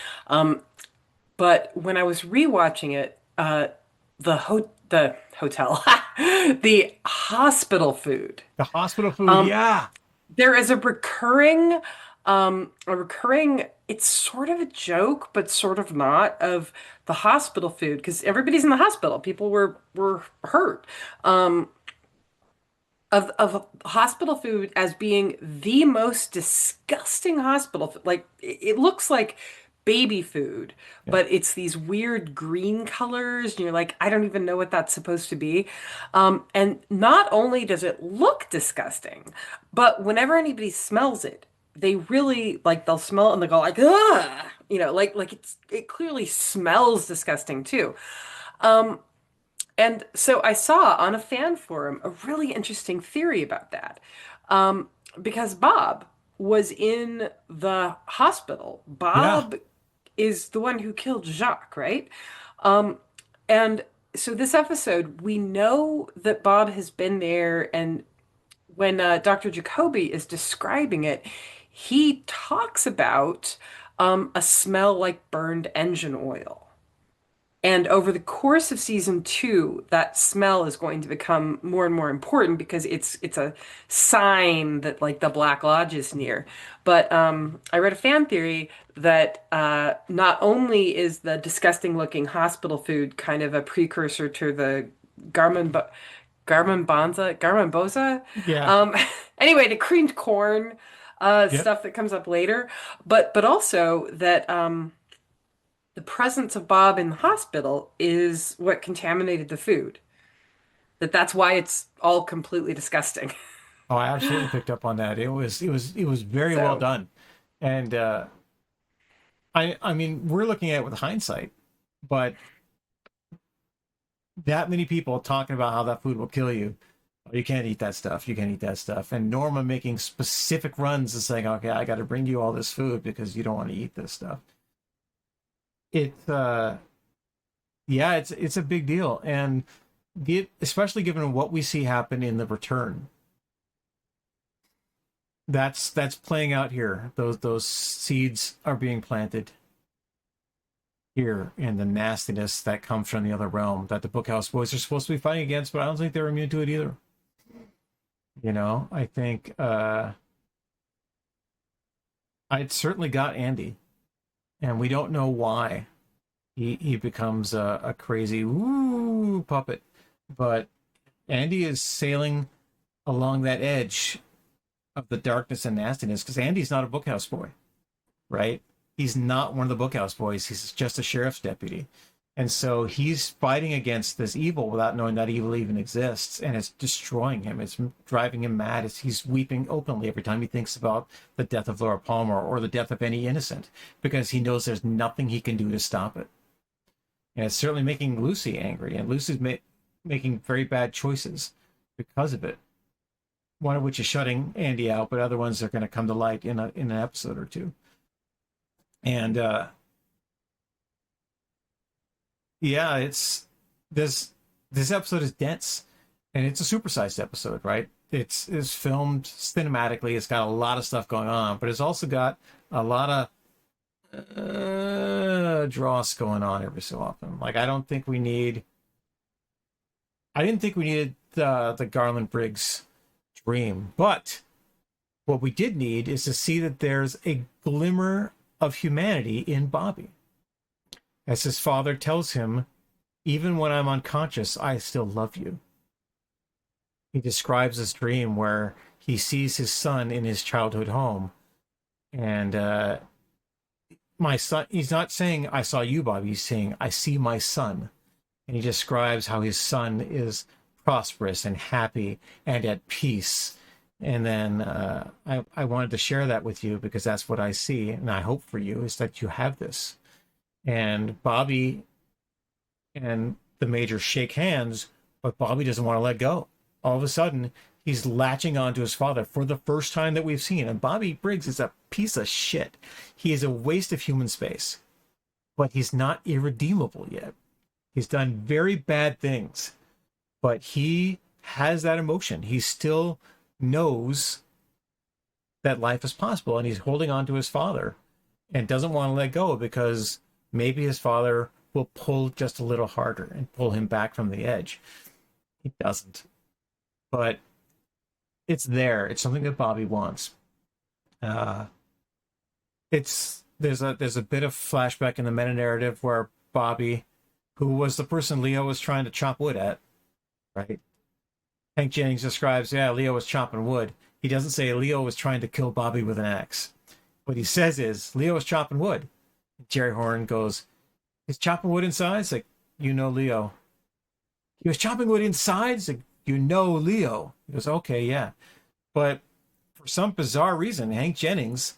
Speaker 2: But when I was rewatching it, the hotel, the hospital food.
Speaker 1: The hospital food, yeah.
Speaker 2: There is a recurring, it's sort of a joke, but sort of not, of the hospital food, because everybody's in the hospital. People were hurt. Of hospital food as being the most disgusting hospital food. Like, it looks like baby food, but it's these weird green colors, and you're like, I don't even know what that's supposed to be. And not only does it look disgusting, but whenever anybody smells it, they really, like, they'll smell it and they go like, ugh, you know, like it clearly smells disgusting too. And so I saw on a fan forum a really interesting theory about that. Because Bob, was in the hospital. Bob is the one who killed Jacques, right? And so this episode, we know that Bob has been there, and when Dr. Jacoby is describing it, he talks about a smell like burned engine oil. And over the course of season 2, that smell is going to become more and more important because it's a sign that like the Black Lodge is near. But I read a fan theory that not only is the disgusting looking hospital food kind of a precursor to the Garmonboza.
Speaker 1: Yeah.
Speaker 2: Anyway, the creamed corn stuff that comes up later, but also that the presence of Bob in the hospital is what contaminated the food. That's why it's all completely disgusting.
Speaker 1: Oh, I absolutely picked up on that. It was very well done. And I mean, we're looking at it with hindsight, but that many people talking about how that food will kill you. Oh, you can't eat that stuff. You can't eat that stuff. And Norma making specific runs and saying, okay, I got to bring you all this food because you don't want to eat this stuff. It's it's a big deal. And especially given what we see happen in the return. That's playing out here. Those seeds are being planted here in the nastiness that comes from the other realm that the Bookhouse Boys are supposed to be fighting against, but I don't think they're immune to it either. You know, I think I'd certainly got Andy, and we don't know why he becomes a crazy woo puppet, but Andy is sailing along that edge of the darkness and nastiness because Andy's not a Bookhouse Boy, right? He's not one of the Bookhouse Boys. He's just a sheriff's deputy. And so he's fighting against this evil without knowing that evil even exists, and it's destroying him. It's driving him mad. He's weeping openly every time he thinks about the death of Laura Palmer or the death of any innocent, because he knows there's nothing he can do to stop it. And it's certainly making Lucy angry, and Lucy's making very bad choices because of it. One of which is shutting Andy out, but other ones are going to come to light in an episode or two. And it's this episode is dense, and it's a supersized episode, right? It's filmed cinematically. It's got a lot of stuff going on, but it's also got a lot of dross going on every so often. Like I didn't think we needed the Garland Briggs dream, but what we did need is to see that there's a glimmer of humanity in Bobby. As his father tells him, even when I'm unconscious, I still love you. He describes this dream where he sees his son in his childhood home. And my son, he's not saying, I saw you, Bobby. He's saying, I see my son. And he describes how his son is prosperous and happy and at peace. And then I wanted to share that with you because that's what I see. And I hope for you is that you have this. And Bobby and the Major shake hands, but Bobby doesn't want to let go. All of a sudden, he's latching on to his father for the first time that we've seen. And Bobby Briggs is a piece of shit. He is a waste of human space, but he's not irredeemable yet. He's done very bad things, but he has that emotion. He still knows that life is possible, and he's holding on to his father and doesn't want to let go because maybe his father will pull just a little harder and pull him back from the edge. He doesn't. But it's there. It's something that Bobby wants. There's a bit of flashback in the meta narrative where Bobby, who was the person Leo was trying to chop wood at, right? Hank Jennings describes, Leo was chopping wood. He doesn't say Leo was trying to kill Bobby with an axe. What he says is, Leo was chopping wood. Jerry Horn goes, he's chopping wood inside? It's like, you know Leo. He was chopping wood inside? It's like, you know Leo. He goes, okay, yeah. But for some bizarre reason, Hank Jennings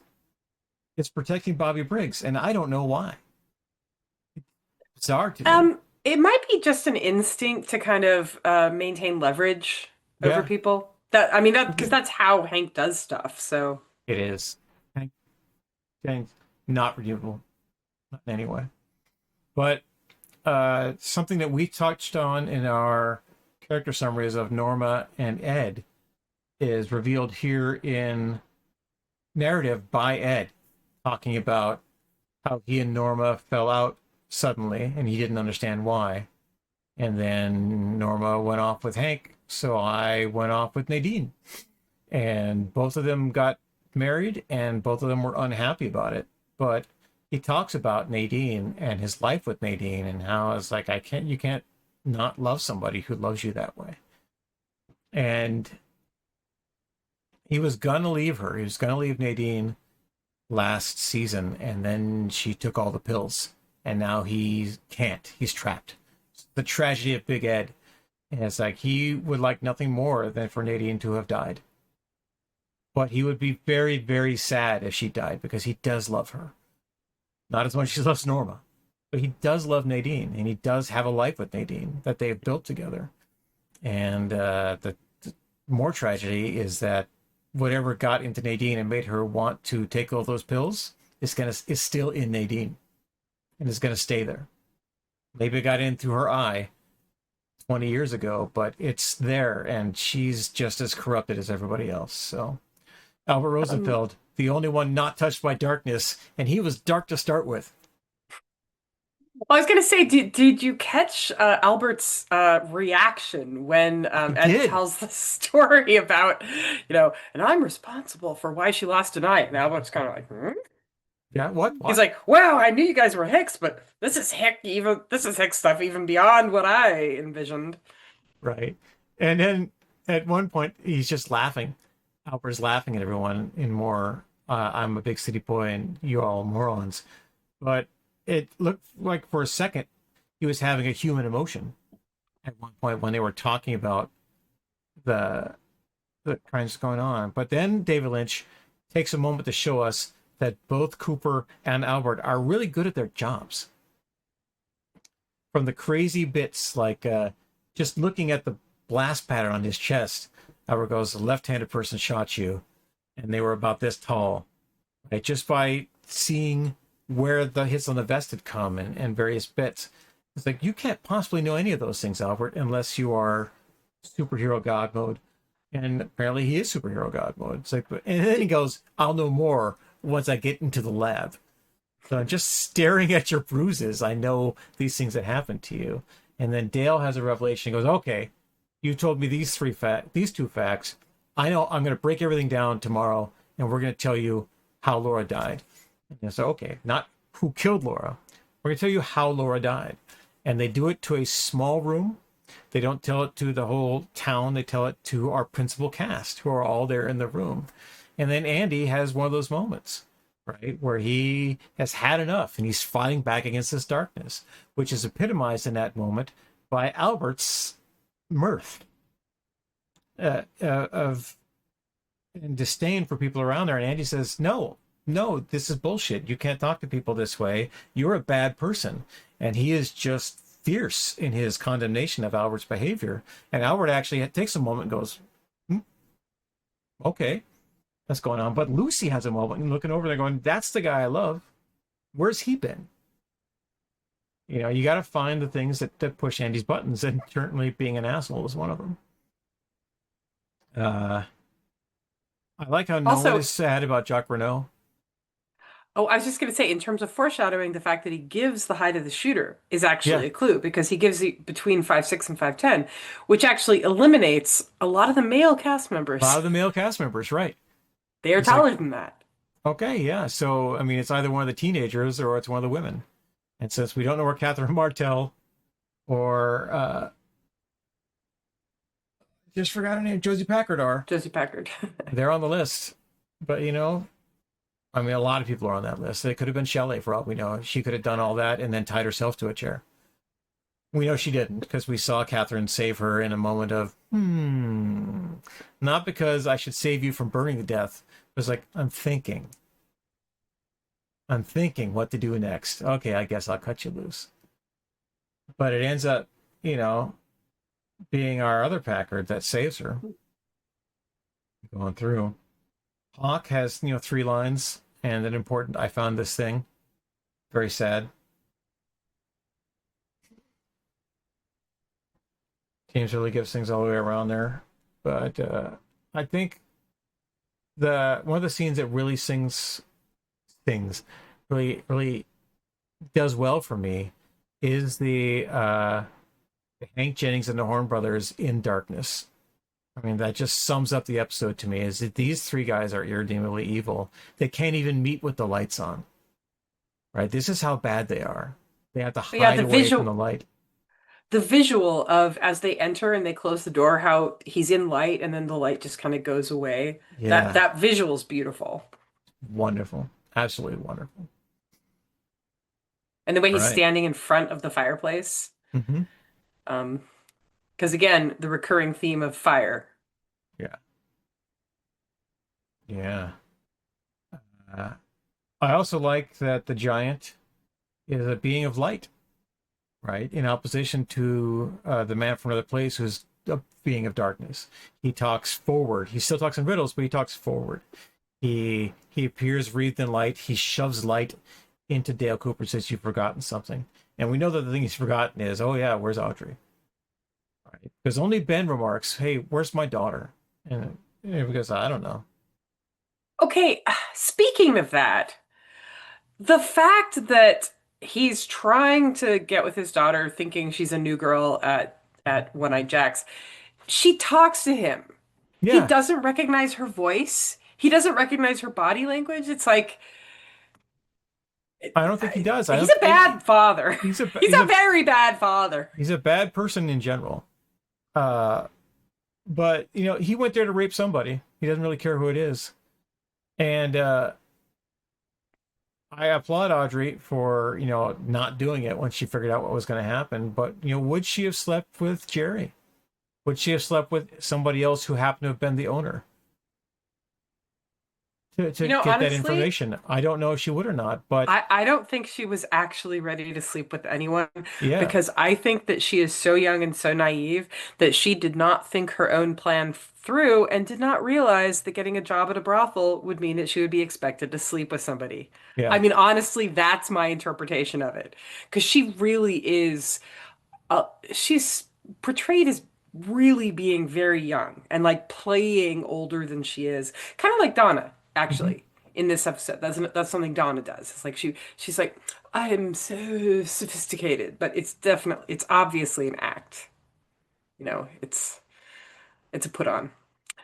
Speaker 1: is protecting Bobby Briggs, and I don't know why. It's bizarre to me.
Speaker 2: It might be just an instinct to kind of maintain leverage over people. Because that's how Hank does stuff. So
Speaker 1: it is. and not redeemable, not in any way. But something that we touched on in our character summaries of Norma and Ed is revealed here in narrative by Ed, talking about how he and Norma fell out suddenly and he didn't understand why. And then Norma went off with Hank, so I went off with Nadine. And both of them got married and both of them were unhappy about it. But he talks about Nadine and his life with Nadine and how it's like, you can't not love somebody who loves you that way. And he was gonna leave her. He was gonna leave Nadine last season, and then she took all the pills, and now he can't. He's trapped. It's the tragedy of Big Ed. And it's like he would like nothing more than for Nadine to have died. But he would be very, very sad if she died because he does love her. Not as much as he loves Norma, but he does love Nadine, and he does have a life with Nadine that they've built together. And the more tragedy is that whatever got into Nadine and made her want to take all those pills is still in Nadine and is going to stay there. Maybe it got in through her eye 20 years ago, but it's there, and she's just as corrupted as everybody else. So Albert Rosenfeld, the only one not touched by darkness, and he was dark to start with.
Speaker 2: Well, I was going to say, did you catch Albert's reaction when Ed tells the story about, and I'm responsible for why she lost an eye? And Albert's kind of like,
Speaker 1: Yeah, what?
Speaker 2: He's like, wow, I knew you guys were Hicks, but this is Hicks stuff even beyond what I envisioned.
Speaker 1: Right. And then at one point, he's just laughing. Albert's laughing at everyone in more, I'm a big city boy and you all morons. But it looked like for a second he was having a human emotion at one point when they were talking about the crimes going on. But then David Lynch takes a moment to show us that both Cooper and Albert are really good at their jobs. From the crazy bits, like just looking at the blast pattern on his chest, Albert goes, the left-handed person shot you, and they were about this tall. Right? Just by seeing where the hits on the vest had come and various bits. It's like, you can't possibly know any of those things, Albert, unless you are superhero god mode. And apparently he is superhero god mode. It's like, and then he goes, I'll know more once I get into the lab. So I'm just staring at your bruises. I know these things that happened to you. And then Dale has a revelation. He goes, okay, you told me these two facts. I know I'm going to break everything down tomorrow, and we're going to tell you how Laura died. And so, okay, not who killed Laura. We're going to tell you how Laura died. And they do it to a small room. They don't tell it to the whole town. They tell it to our principal cast, who are all there in the room. And then Andy has one of those moments, right, where he has had enough and he's fighting back against this darkness, which is epitomized in that moment by Albert's mirth of and disdain for people around there. And Andy says, no, this is bullshit. You can't talk to people this way. You're a bad person. And he is just fierce in his condemnation of Albert's behavior. And Albert actually takes a moment and goes, okay, that's going on. But Lucy has a moment and looking over there going, that's the guy I love. Where's he been? You got to find the things that push Andy's buttons, and certainly being an asshole is one of them. I like how no one is sad about Jacques Renault.
Speaker 2: Oh, I was just going to say, in terms of foreshadowing, the fact that he gives the height of the shooter is actually a clue, because he gives it between 5'6" and 5'10", which actually eliminates a lot of the male cast members.
Speaker 1: A lot of the male cast members, right.
Speaker 2: They are taller than that.
Speaker 1: Okay, yeah. So, I mean, it's either one of the teenagers or it's one of the women. And since we don't know where Catherine Martell or just forgot her name, Josie Packard are.
Speaker 2: Josie Packard.
Speaker 1: They're on the list. But, I mean, a lot of people are on that list. It could have been Shelley, for all we know. She could have done all that and then tied herself to a chair. We know she didn't, because we saw Catherine save her in a moment of, not because I should save you from burning to death. It was like, I'm thinking what to do next. Okay, I guess I'll cut you loose. But it ends up, being our other Packard that saves her. Going through. Hawk has, 3 lines, and then important. I found this thing. Very sad. James really gives things all the way around there. But I think one of the scenes that really really does well for me is the Hank Jennings and the Horn Brothers in darkness. I mean, that just sums up the episode to me, is that these three guys are irredeemably evil. They can't even meet with the lights on. Right? This is how bad they are. They have to hide away from the light.
Speaker 2: The visual of, as they enter and they close the door, how he's in light and then the light just kind of goes away.
Speaker 1: Yeah.
Speaker 2: That visual is beautiful.
Speaker 1: Wonderful. Absolutely wonderful.
Speaker 2: And the way he's standing in front of the fireplace.
Speaker 1: Mm-hmm.
Speaker 2: Because again, the recurring theme of fire.
Speaker 1: Yeah. Yeah. I also like that the giant is a being of light, right? In opposition to the man from another place, who's a being of darkness. He talks forward. He still talks in riddles, but he talks forward. He appears wreathed in light. He shoves light into Dale Cooper, says, "You've forgotten something." And we know that the thing he's forgotten is, oh yeah, where's Audrey? Right? Because only Ben remarks, "Hey, where's my daughter?" And he goes, "I don't know."
Speaker 2: Okay, speaking of that, the fact that he's trying to get with his daughter, thinking she's a new girl at One Eye Jack's, she talks to him. Yeah. He doesn't recognize her voice. He doesn't recognize her body language. It's like,
Speaker 1: I don't think he does.
Speaker 2: He's a bad father. He's a very bad father.
Speaker 1: He's a bad person in general. But, you know, he went there to rape somebody. He doesn't really care who it is. And I applaud Audrey for, you know, not doing it when she figured out what was going to happen. But, you know, would she have slept with Jerry? Would she have slept with somebody else who happened to have been the owner? To get honestly, that information. I don't know if she would or not, but
Speaker 2: I don't think she was actually ready to sleep with anyone. Yeah. Because I think that she is so young and so naive that she did not think her own plan through and did not realize that getting a job at a brothel would mean that she would be expected to sleep with somebody. Yeah. I mean, honestly, that's my interpretation of it. Because she really is, she's portrayed as really being very young and like playing older than she is. Kind of like Donna. Actually, in this episode, that's something Donna does. It's like she's like, I am so sophisticated, but it's obviously an act. You know, it's a put on.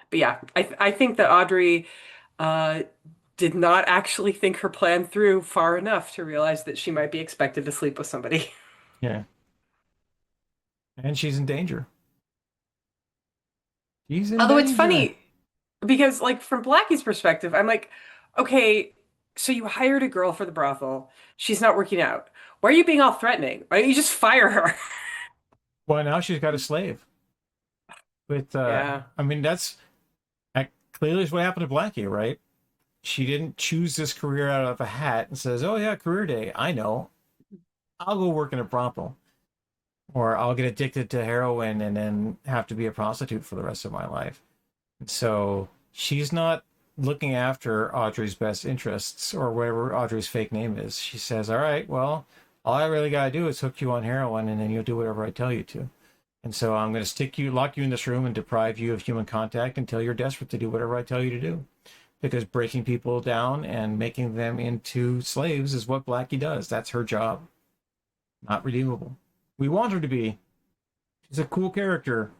Speaker 2: But yeah, I think that Audrey did not actually think her plan through far enough to realize that she might be expected to sleep with somebody.
Speaker 1: Yeah, and she's in danger.
Speaker 2: Although it's funny. Because, like, from Blackie's perspective, I'm like, okay, so you hired a girl for the brothel. She's not working out. Why are you being all threatening? Why don't you just fire her?
Speaker 1: Well, now she's got a slave. With, I mean, that's clearly what happened to Blackie, right? She didn't choose this career out of a hat and says, oh, yeah, career day. I know. I'll go work in a brothel. Or I'll get addicted to heroin and then have to be a prostitute for the rest of my life. So she's not looking after Audrey's best interests or whatever Audrey's fake name is. She says, all right, well, all I really got to do is hook you on heroin and then you'll do whatever I tell you to. And so I'm going to lock you in this room and deprive you of human contact until you're desperate to do whatever I tell you to do. Because breaking people down and making them into slaves is what Blackie does. That's her job. Not redeemable. We want her to be. She's a cool character.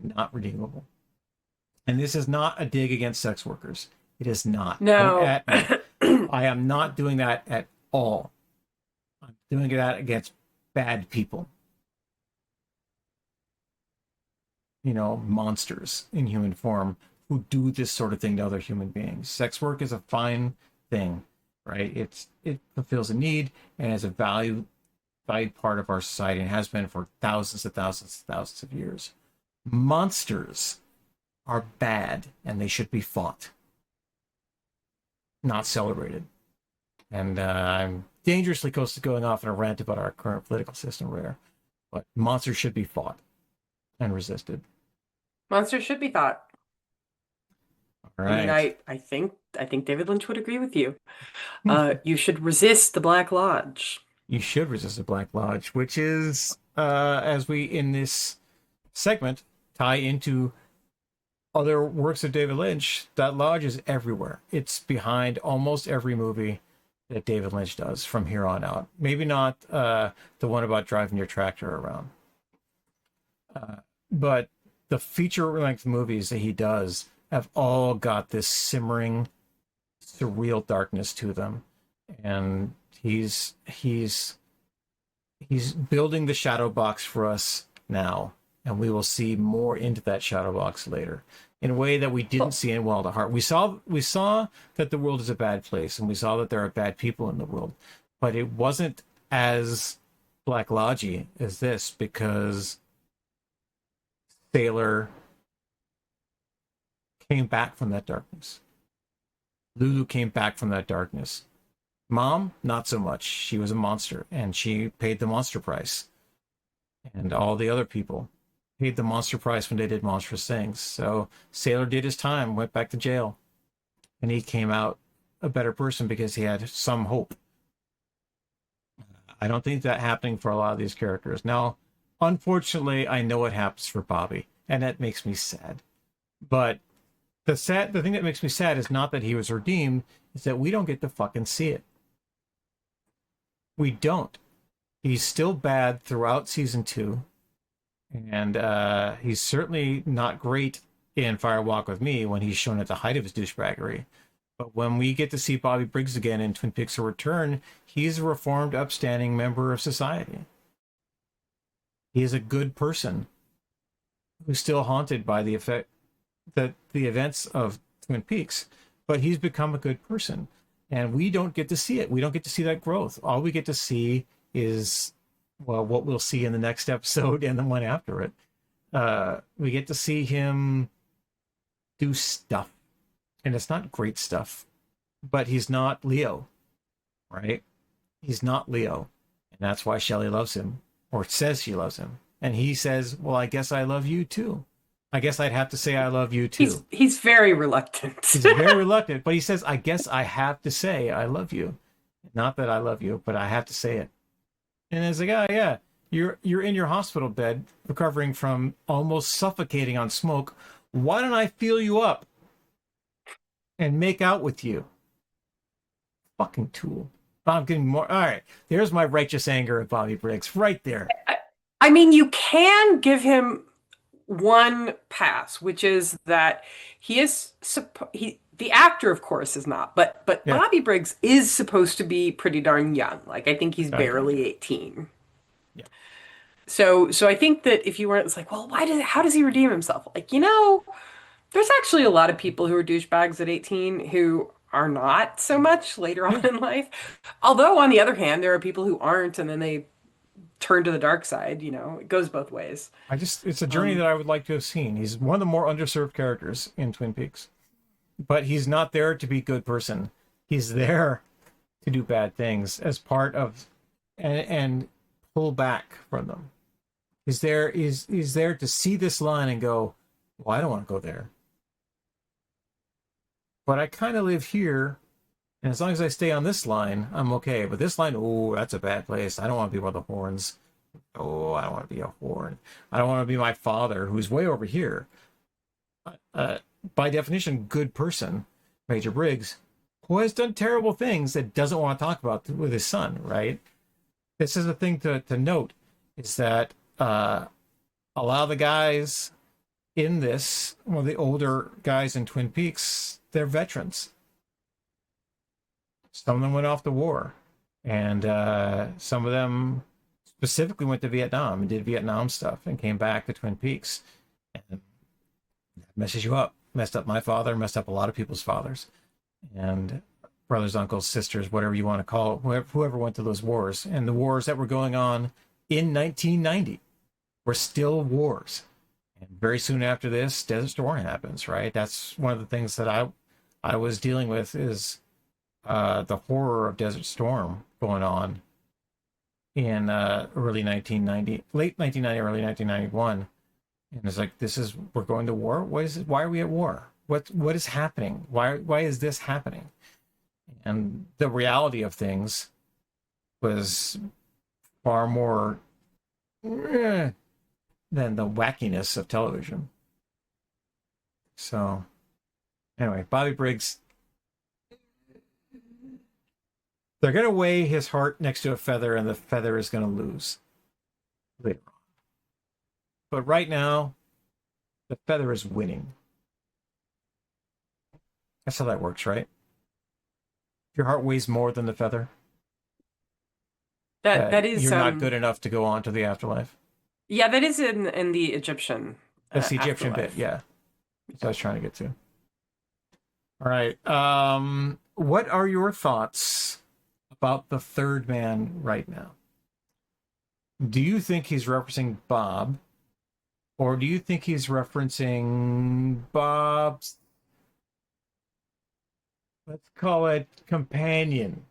Speaker 1: Not redeemable. And this is not a dig against sex workers. It is not.
Speaker 2: No.
Speaker 1: I am not doing that at all. I'm doing that against bad people. You know, monsters in human form who do this sort of thing to other human beings. Sex work is a fine thing, right? It fulfills a need and is a valued part of our society and has been for thousands of years. Monsters are bad and they should be fought, not celebrated. And I'm dangerously close to going off in a rant about our current political system there, but monsters should be fought and resisted.
Speaker 2: Monsters should be fought.
Speaker 1: All
Speaker 2: I mean,
Speaker 1: right.
Speaker 2: I think David Lynch would agree with you. You should resist the Black Lodge.
Speaker 1: You should resist the Black Lodge, which is, as we in this segment tie into other works of David Lynch, that lodge is everywhere. It's behind almost every movie that David Lynch does from here on out. Maybe not the one about driving your tractor around, but the feature-length movies that he does have all got this simmering, surreal darkness to them, and he's building the shadow box for us now, and we will see more into that shadow box later in a way that we didn't see in Wild at Heart. We saw that the world is a bad place, and we saw that there are bad people in the world, but it wasn't as Black Lodgy as this, because Sailor came back from that darkness. Lulu came back from that darkness. Mom, not so much. She was a monster, and she paid the monster price. And all the other people paid the monster price when they did monstrous things. So Sailor did his time, went back to jail, and he came out a better person because he had some hope. I don't think that happening for a lot of these characters. Now, unfortunately, I know it happens for Bobby, and that makes me sad. But the thing that makes me sad is not that he was redeemed, is that we don't get to fucking see it. We don't. He's still bad throughout season 2, and he's certainly not great in Fire Walk with Me when he's shown at the height of his douchebaggery. But when we get to see Bobby Briggs again in Twin Peaks: A Return, he's a reformed, upstanding member of society. He is a good person who's still haunted by the events of Twin Peaks, but he's become a good person, and we don't get to see it. We don't get to see that growth. All we get to see is, well, what we'll see in the next episode and the one after it. We get to see him do stuff, and it's not great stuff, but he's not Leo, right? He's not Leo, and that's why Shelley loves him, or says she loves him. And he says, well, I guess I love you too. I guess I'd have to say I love you too.
Speaker 2: He's very reluctant.
Speaker 1: He's very reluctant, but he says, I guess I have to say I love you. Not that I love you, but I have to say it. And it's like, oh yeah, you're in your hospital bed recovering from almost suffocating on smoke. Why don't I feel you up and make out with you? Fucking tool. I'm getting more. All right, there's my righteous anger at Bobby Briggs right there.
Speaker 2: I mean, you can give him one pass, which is that he is the actor, of course, is not, but
Speaker 1: Yeah.
Speaker 2: Bobby Briggs is supposed to be pretty darn young. Like, I think he's barely 18.
Speaker 1: Yeah.
Speaker 2: So I think that if you weren't, it's like, well, how does he redeem himself? Like, there's actually a lot of people who are douchebags at 18 who are not so much later on in life. Although, on the other hand, there are people who aren't, and then they turn to the dark side. It goes both ways.
Speaker 1: It's a journey that I would like to have seen. He's one of the more underserved characters in Twin Peaks, but he's not there to be a good person. He's there to do bad things as part of and pull back from them. He's there to see this line and go, well, I don't want to go there, but I kind of live here, and as long as I stay on this line, I'm okay. But this line, oh, that's a bad place. I don't want to be one of the horns. Oh, I don't want to be a horn. I don't want to be my father, who's way over here. By definition, good person, Major Briggs, who has done terrible things that doesn't want to talk about with his son, right? This is a thing to note, is that a lot of the guys in this, well, the older guys in Twin Peaks, they're veterans. Some of them went off to war, and some of them specifically went to Vietnam and did Vietnam stuff and came back to Twin Peaks. And that messes you up. Messed up my father, messed up a lot of people's fathers, and brothers, uncles, sisters, whatever you want to call it, whoever went to those wars. And the wars that were going on in 1990 were still wars. And very soon after this, Desert Storm happens, right? That's one of the things that I was dealing with, is the horror of Desert Storm going on in early 1990, late 1990, early 1991. And it's like, we're going to war? What is it? Why are we at war? what is happening? Why is this happening? And the reality of things was far more than the wackiness of television. So anyway, Bobby Briggs, they're going to weigh his heart next to a feather, and the feather is going to lose later on. But right now, the feather is winning. That's how that works, right? If your heart weighs more than the feather,
Speaker 2: That is
Speaker 1: you're not good enough to go on to the afterlife.
Speaker 2: Yeah, that is in the Egyptian.
Speaker 1: That's the Egyptian
Speaker 2: afterlife.
Speaker 1: bit, yeah. That's what I was trying to get to. All right. What are your thoughts about the third man right now? Do you think he's referencing Bob, or do you think he's referencing Bob's, let's call it, companion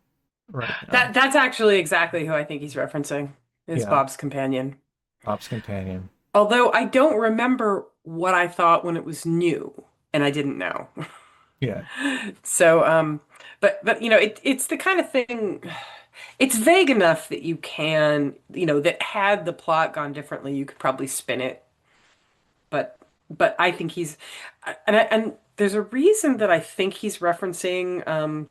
Speaker 1: right now?
Speaker 2: That's actually exactly who I think he's referencing, is Bob's companion.
Speaker 1: Bob's companion.
Speaker 2: Although I don't remember what I thought when it was new, and I didn't know.
Speaker 1: Yeah.
Speaker 2: So, but you know, it's the kind of thing. It's vague enough that you can, you know, that had the plot gone differently, you could probably spin it. But I think he's, and there's a reason that I think he's referencing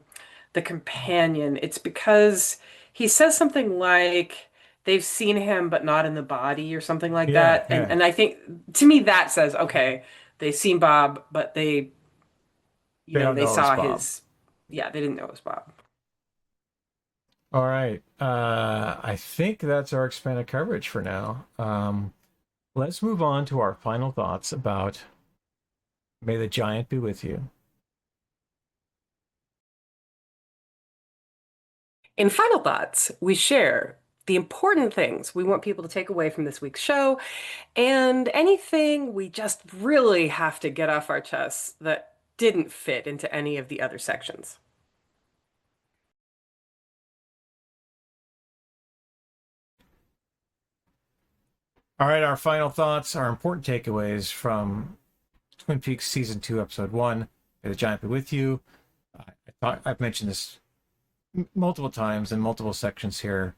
Speaker 2: the companion. It's because he says something like they've seen him but not in the body or something like that. And I think to me that says, okay, they've seen Bob, but they saw his, they didn't know it was Bob.
Speaker 1: All right. I think that's our expanded coverage for now. Let's move on to our final thoughts about May the Giant Be With You.
Speaker 2: In final thoughts, we share the important things we want people to take away from this week's show and anything we just really have to get off our chests that didn't fit into any of the other sections.
Speaker 1: All right, our final thoughts, our important takeaways from Twin Peaks Season 2, Episode 1, May the Giant Be With You. I've mentioned this multiple times in multiple sections here.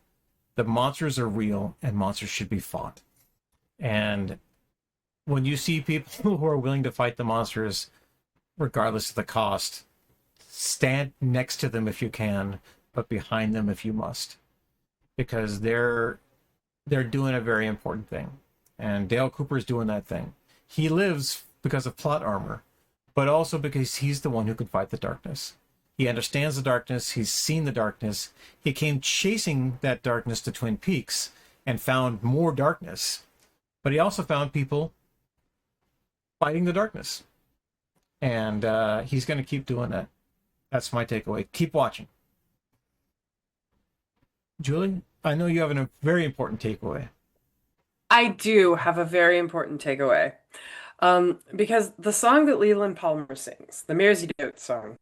Speaker 1: The monsters are real, and monsters should be fought. And when you see people who are willing to fight the monsters, regardless of the cost, stand next to them if you can, but behind them if you must. Because they're doing a very important thing. And Dale Cooper's doing that thing. He lives because of plot armor, but also because he's the one who can fight the darkness. He understands the darkness. He's seen the darkness. He came chasing that darkness to Twin Peaks and found more darkness. But he also found people fighting the darkness. And he's going to keep doing that. That's my takeaway. Keep watching. Julie, I know you have a very important takeaway.
Speaker 2: I do have a very important takeaway. Because the song that Leland Palmer sings, the Mares Dote song,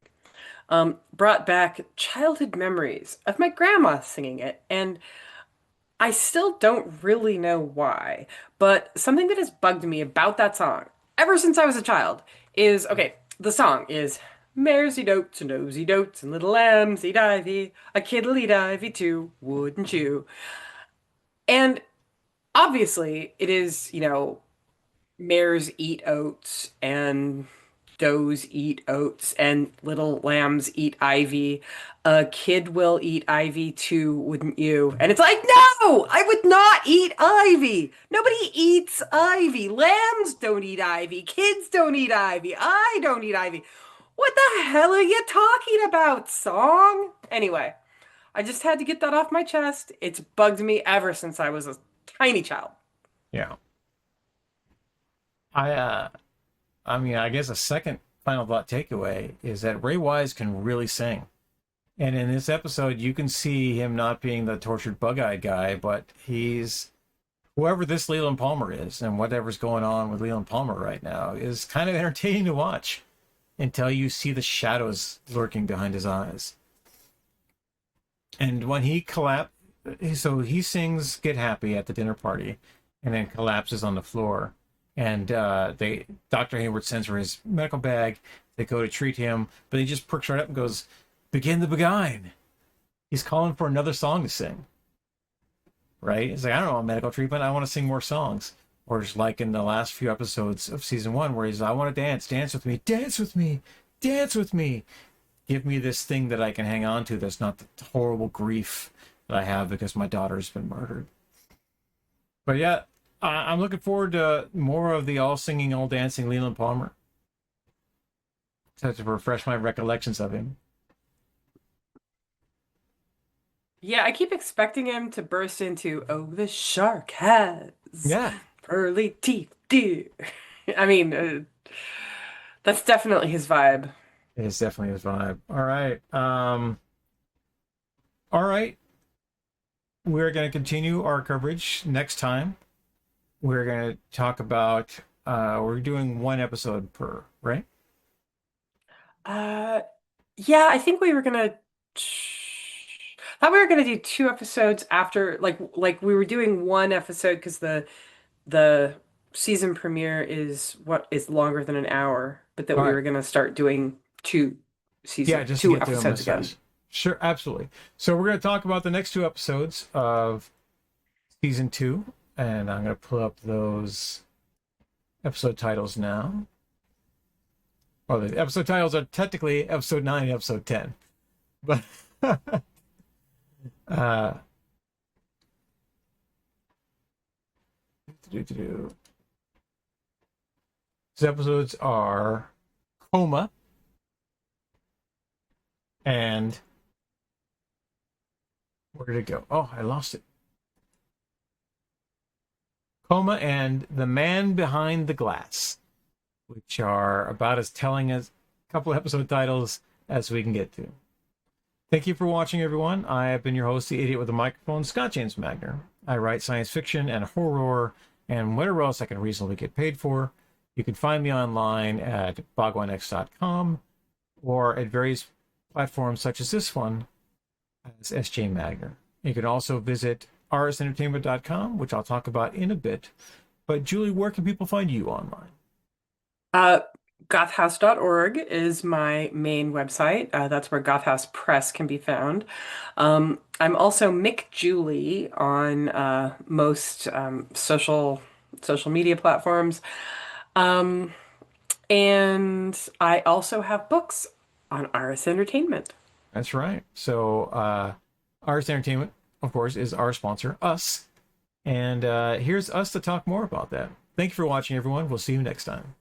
Speaker 2: brought back childhood memories of my grandma singing it. And I still don't really know why, but something that has bugged me about that song ever since I was a child is, okay, the song is mares eat oats and nosy dotes and little lambs eat ivy, a kid'll eat ivy too, wouldn't you? And obviously it is, you know, mares eat oats and does eat oats and little lambs eat ivy. A kid will eat ivy too, wouldn't you? And it's like, no, I would not eat ivy. Nobody eats ivy. Lambs don't eat ivy. Kids don't eat ivy. I don't eat ivy. What the hell are you talking about, song? Anyway, I just had to get that off my chest. It's bugged me ever since I was a tiny child.
Speaker 1: Yeah. I mean, I guess a second final thought takeaway is that Ray Wise can really sing. And in this episode, you can see him not being the tortured bug-eyed guy, but he's whoever this Leland Palmer is, and whatever's going on with Leland Palmer right now is kind of entertaining to watch until you see the shadows lurking behind his eyes. And when he so he sings Get Happy at the dinner party and then collapses on the floor. and Dr. Hayward sends her his medical bag. They go to treat him, but he just perks right up and goes, "Begin the beguine." He's calling for another song to sing. Right? He's like, "I don't want medical treatment. I want to sing more songs." Or just like in the last few episodes of season 1, where he's, "I want to dance. Dance with me. Dance with me. Dance with me. Give me this thing that I can hang on to that's not the horrible grief that I have because my daughter's been murdered." But yeah, I'm looking forward to more of the all singing, all dancing Leland Palmer. To refresh my recollections of him.
Speaker 2: Yeah, I keep expecting him to burst into, "Oh, the shark has pearly teeth, dear." I mean, that's definitely his vibe.
Speaker 1: It is definitely his vibe. All right. All right. We're going to continue our coverage next time. We're going to talk about, we're doing 1 episode per, right?
Speaker 2: Yeah, I think we were gonna. Thought we were gonna do 2 episodes after, like we were doing 1 episode because the season premiere is longer than an hour, but that
Speaker 1: All
Speaker 2: we
Speaker 1: right.
Speaker 2: were gonna start doing 2
Speaker 1: just
Speaker 2: 2
Speaker 1: to get to them
Speaker 2: episodes
Speaker 1: as
Speaker 2: again.
Speaker 1: fast. Sure, absolutely. So we're going to talk about the next 2 episodes of season 2, and I'm going to pull up those episode titles now. Well, the episode titles are technically episode 9 and episode 10, but these episodes are Coma and where did it go? Oh, I lost it. Coma and The Man Behind the Glass, which are about as telling as a couple episode titles as we can get to. Thank you for watching, everyone. I have been your host, the Idiot with a Microphone, Scott James Magner. I write science fiction and horror and whatever else I can reasonably get paid for. You can find me online at bogwinex.com or at various platforms such as this one as SJ Magner. You can also visit rsentertainment.com, which I'll talk about in a bit. But Julie, where can people find you online?
Speaker 2: Gothhouse.org is my main website. That's where Gothhouse Press can be found. I'm also McJulie on most social media platforms. And I also have books on RS Entertainment.
Speaker 1: That's right. So RS Entertainment, of course, is our sponsor, us. And here's us to talk more about that. Thank you for watching, everyone. We'll see you next time.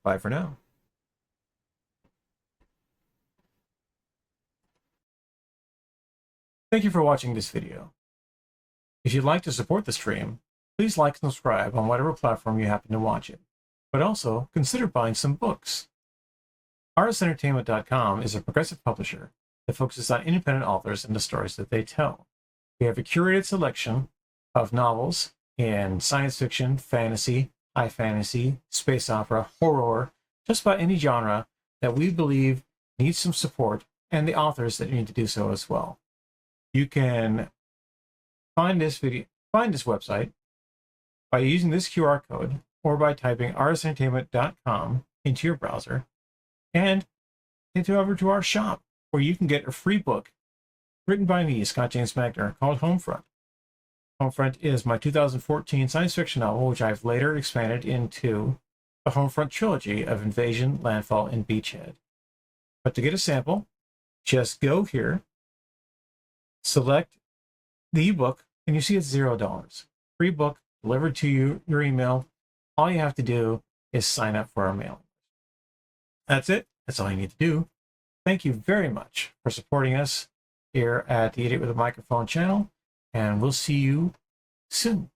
Speaker 1: Bye for now. Thank you for watching this video. If you'd like to support the stream, please like and subscribe on whatever platform you happen to watch it. But also, consider buying some books. rsentertainment.com is a progressive publisher that focuses on independent authors and the stories that they tell. We have a curated selection of novels in science fiction, fantasy, high fantasy, space opera, horror, just about any genre that we believe needs some support, and the authors that need to do so as well. You can find this website by using this QR code or by typing rsentertainment.com into your browser and head over to our shop where you can get a free book written by me, Scott James Magner, called Homefront. Homefront is my 2014 science fiction novel, which I've later expanded into the Homefront trilogy of Invasion, Landfall, and Beachhead. But to get a sample, just go here, select the ebook, and you see it's $0. Free book delivered to you, your email. All you have to do is sign up for our mailing. That's it. That's all you need to do. Thank you very much for supporting us here at the Idiot with a Microphone channel, and we'll see you soon.